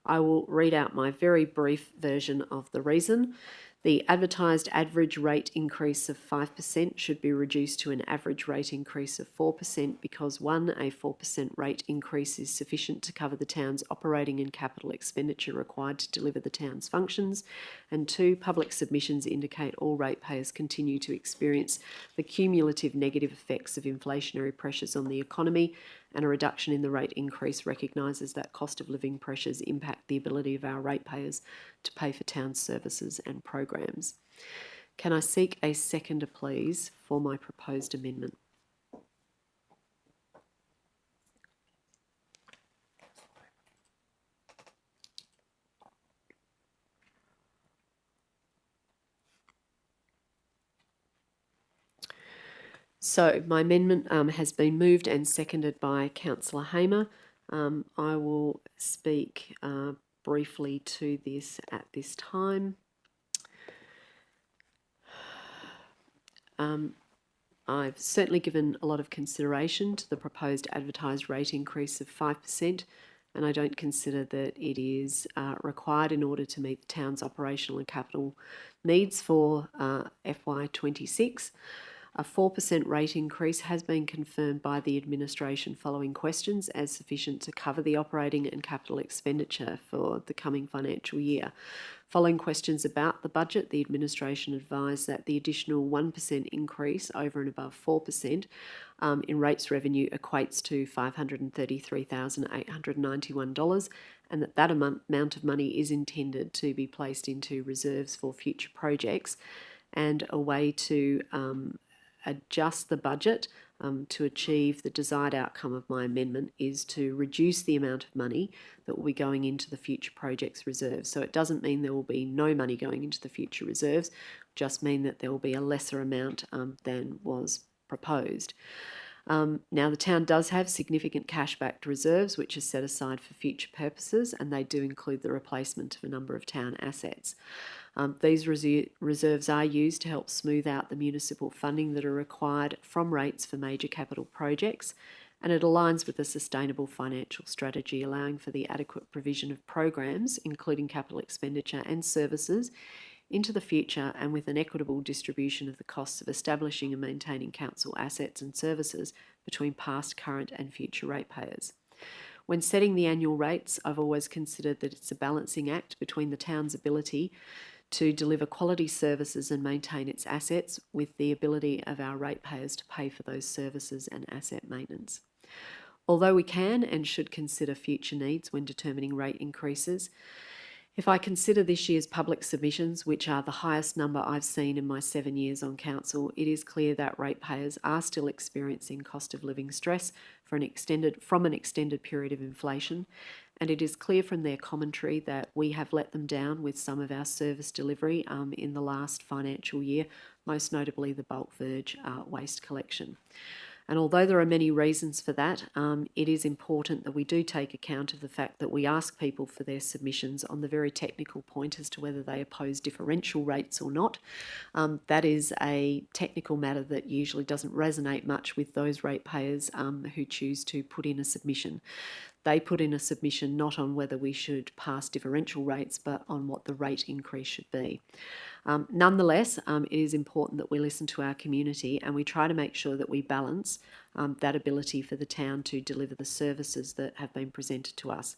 I will read out my very brief version of the reason. The advertised average rate increase of 5% should be reduced to an average rate increase of 4% because 1, a 4% rate increase is sufficient to cover the town's operating and capital expenditure required to deliver the town's functions, and 2, public submissions indicate all ratepayers continue to experience the cumulative negative effects of inflationary pressures on the economy, and a reduction in the rate increase recognises that cost of living pressures impact the ability of our ratepayers to pay for town services and programs. Can I seek a seconder, please, for my proposed amendment? So my amendment has been moved and seconded by Councillor Hamer. I will speak briefly to this at this time. I've certainly given a lot of consideration to the proposed advertised rate increase of 5%, and I don't consider that it is required in order to meet the town's operational and capital needs for FY26. A 4% rate increase has been confirmed by the administration following questions as sufficient to cover the operating and capital expenditure for the coming financial year. Following questions about the budget, the administration advised that the additional 1% increase over and above 4% in rates revenue equates to $533,891, and that amount of money is intended to be placed into reserves for future projects, and a way to adjust the budget to achieve the desired outcome of my amendment is to reduce the amount of money that will be going into the future projects reserves. So it doesn't mean there will be no money going into the future reserves, just mean that there will be a lesser amount than was proposed. Now, the town does have significant cash-backed reserves, which are set aside for future purposes, and they do include the replacement of a number of town assets. These reserves are used to help smooth out the municipal funding that are required from rates for major capital projects, and it aligns with a sustainable financial strategy, allowing for the adequate provision of programs, including capital expenditure and services, into the future, and with an equitable distribution of the costs of establishing and maintaining council assets and services between past, current and future ratepayers. When setting the annual rates, I've always considered that it's a balancing act between the town's ability to deliver quality services and maintain its assets with the ability of our ratepayers to pay for those services and asset maintenance. Although we can and should consider future needs when determining rate increases, if I consider this year's public submissions, which are the highest number I've seen in my 7 years on council, it is clear that ratepayers are still experiencing cost of living stress from an extended period of inflation, and it is clear from their commentary that we have let them down with some of our service delivery in the last financial year, most notably the bulk verge waste collection. And although there are many reasons for that, it is important that we do take account of the fact that we ask people for their submissions on the very technical point as to whether they oppose differential rates or not. That is a technical matter that usually doesn't resonate much with those ratepayers who choose to put in a submission. They put in a submission not on whether we should pass differential rates, but on what the rate increase should be. Nonetheless, it is important that we listen to our community and we try to make sure that we balance that ability for the town to deliver the services that have been presented to us.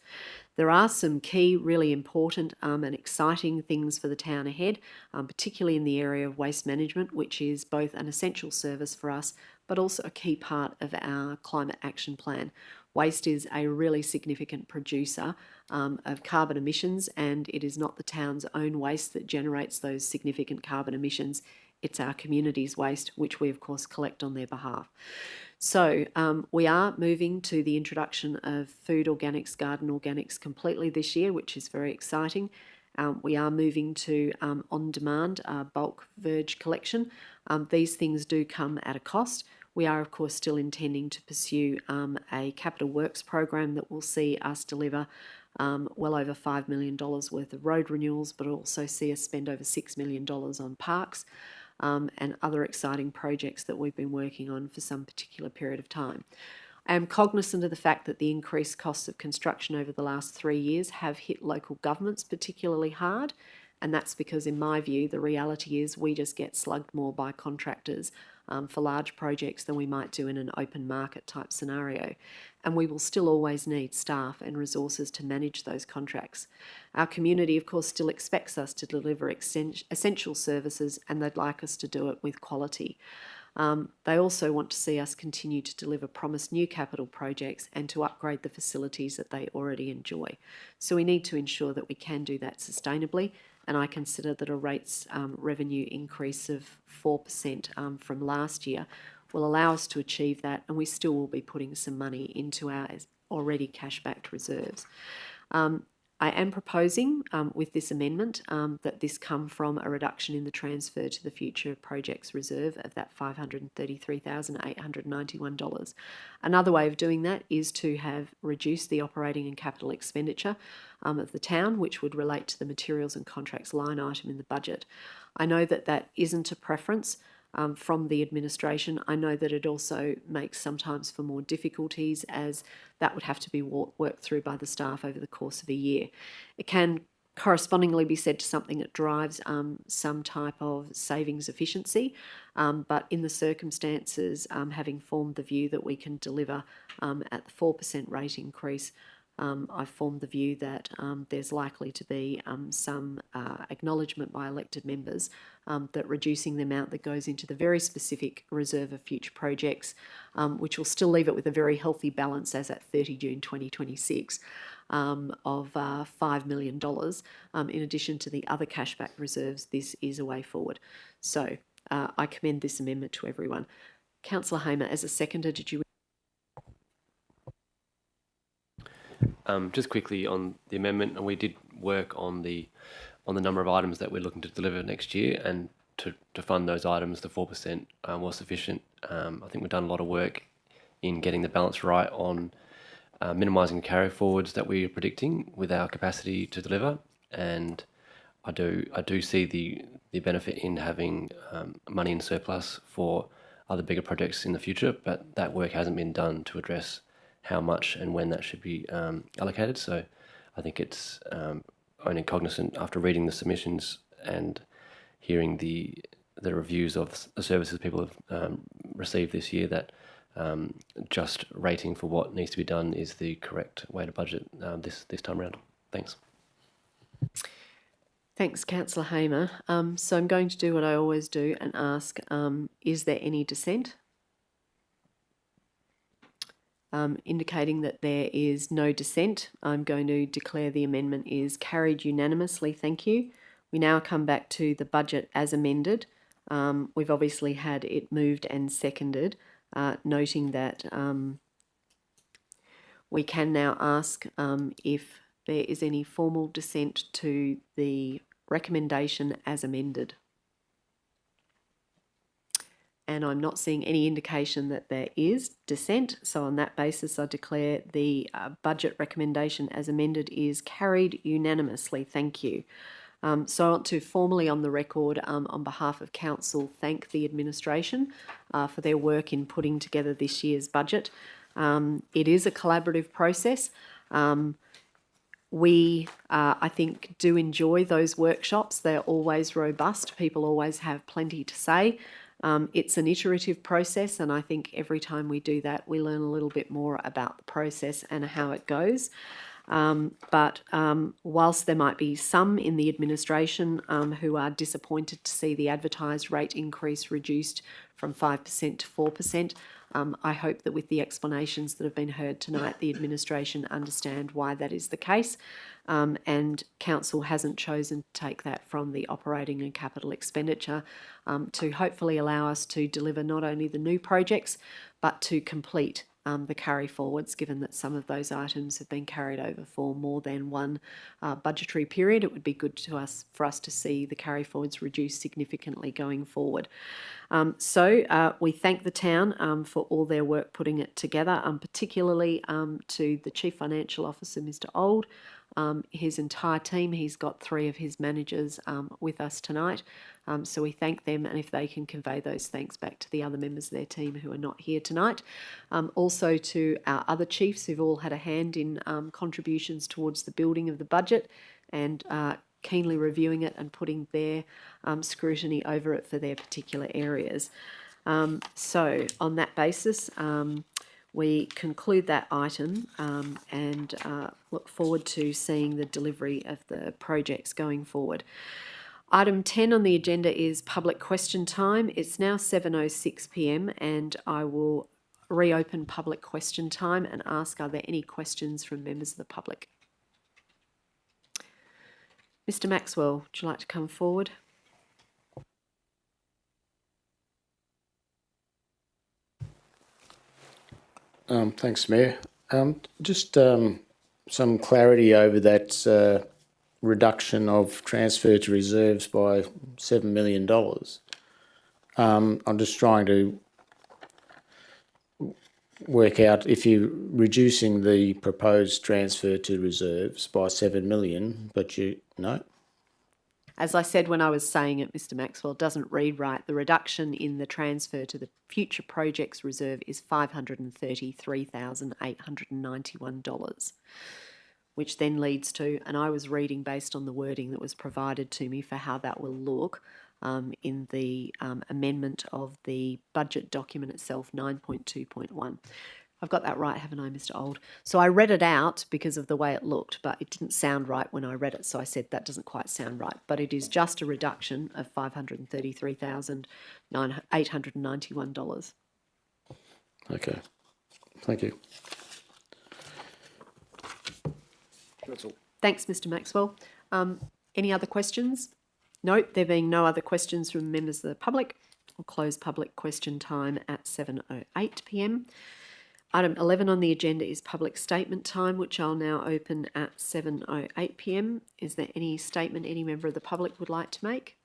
There are some key, really important and exciting things for the town ahead, particularly in the area of waste management, which is both an essential service for us, but also a key part of our climate action plan. Waste is a really significant producer of carbon emissions, and it is not the town's own waste that generates those significant carbon emissions. It's our community's waste, which we of course collect on their behalf. So we are moving to the introduction of food organics, garden organics completely this year, which is very exciting. We are moving to on-demand bulk verge collection. These things do come at a cost. We are, of course, still intending to pursue a capital works program that will see us deliver well over $5 million worth of road renewals, but also see us spend over $6 million on parks and other exciting projects that we've been working on for some particular period of time. I am cognizant of the fact that the increased costs of construction over the last 3 years have hit local governments particularly hard, and that's because, in my view, the reality is we just get slugged more by contractors for large projects than we might do in an open market type scenario. And we will still always need staff and resources to manage those contracts. Our community, of course, still expects us to deliver essential services, and they'd like us to do it with quality. They also want to see us continue to deliver promised new capital projects and to upgrade the facilities that they already enjoy. So we need to ensure that we can do that sustainably, and I consider that a rates revenue increase of 4% from last year will allow us to achieve that, and we still will be putting some money into our already cash-backed reserves. I am proposing with this amendment that this come from a reduction in the transfer to the future projects reserve of that $533,891. Another way of doing that is to have reduced the operating and capital expenditure of the town, which would relate to the materials and contracts line item in the budget. I know that that isn't a preference from the administration. I know that it also makes sometimes for more difficulties, as that would have to be worked through by the staff over the course of a year. It can correspondingly be said to something that drives some type of savings efficiency, but in the circumstances, having formed the view that we can deliver at the 4% rate increase, I've formed the view that there's likely to be some acknowledgement by elected members that reducing the amount that goes into the very specific reserve of future projects, which will still leave it with a very healthy balance as at 30 June 2026 of $5 million. In addition to the other cashback reserves, this is a way forward. So I commend this amendment to everyone. Councillor Hamer, as a seconder, did you... Just quickly on the amendment, and we did work on the number of items that we're looking to deliver next year, and to fund those items, the 4% was sufficient. I think we've done a lot of work in getting the balance right on minimising carry forwards that we are predicting with our capacity to deliver, and I do see the benefit in having money in surplus for other bigger projects in the future, but that work hasn't been done to address how much and when that should be allocated. So I think it's only cognizant after reading the submissions and hearing the reviews of the services people have received this year that just rating for what needs to be done is the correct way to budget this time around. Thanks. Thanks, Councillor Hamer. So I'm going to do what I always do and ask, is there any dissent? Indicating that there is no dissent, I'm going to declare the amendment is carried unanimously. Thank you. We now come back to the budget as amended. We've obviously had it moved and seconded, noting that we can now ask if there is any formal dissent to the recommendation as amended. And I'm not seeing any indication that there is dissent. So on that basis, I declare the budget recommendation as amended is carried unanimously. Thank you. So I want to formally on the record, on behalf of Council, thank the administration for their work in putting together this year's budget. It is a collaborative process. We, I think, do enjoy those workshops. They're always robust. People always have plenty to say. It's an iterative process, and I think every time we do that, we learn a little bit more about the process and how it goes. But whilst there might be some in the administration who are disappointed to see the advertised rate increase reduced from 5% to 4%, I hope that with the explanations that have been heard tonight, the administration understand why that is the case, and council hasn't chosen to take that from the operating and capital expenditure to hopefully allow us to deliver not only the new projects but to complete the carry forwards, given that some of those items have been carried over for more than one budgetary period. It would be good for us to see the carry forwards reduced significantly going forward. So we thank the town for all their work putting it together, particularly to the Chief Financial Officer, Mr. Old, his entire team. He's got 3 of his managers with us tonight. So we thank them, and if they can convey those thanks back to the other members of their team who are not here tonight. Also to our other chiefs who've all had a hand in contributions towards the building of the budget and keenly reviewing it and putting their scrutiny over it for their particular areas. So on that basis, we conclude that item and look forward to seeing the delivery of the projects going forward. Item 10 on the agenda is public question time. It's now 7:06 p.m. and I will reopen public question time and ask, are there any questions from members of the public? Mr. Maxwell, would you like to come forward? Thanks, Mayor. Just some clarity over that reduction of transfer to reserves by $7 million. I'm just trying to work out if you're reducing the proposed transfer to reserves by $7 million, but no? As I said when I was saying it, Mr. Maxwell, doesn't read right. The reduction in the transfer to the future projects reserve is $533,891, which then leads to, and I was reading based on the wording that was provided to me for how that will look in the amendment of the budget document itself, 9.2.1. I've got that right, haven't I, Mr. Old? So I read it out because of the way it looked, but it didn't sound right when I read it. So I said that doesn't quite sound right. But it is just a reduction of $533,891. Okay. Thank you. That's all. Thanks, Mr. Maxwell. Any other questions? Nope, there being no other questions from members of the public, we'll close public question time at 7:08 p.m. Item 11 on the agenda is public statement time, which I'll now open at 7:08 p.m. Is there any statement any member of the public would like to make?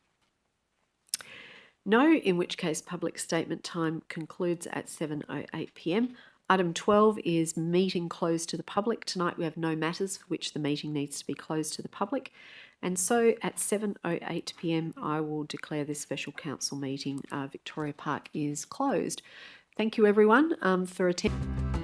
No, in which case public statement time concludes at 7:08 p.m. Item 12 is meeting closed to the public. Tonight we have no matters for which the meeting needs to be closed to the public. And so at 7:08 p.m. I will declare this special council meeting, Victoria Park, is closed. Thank you everyone for attending.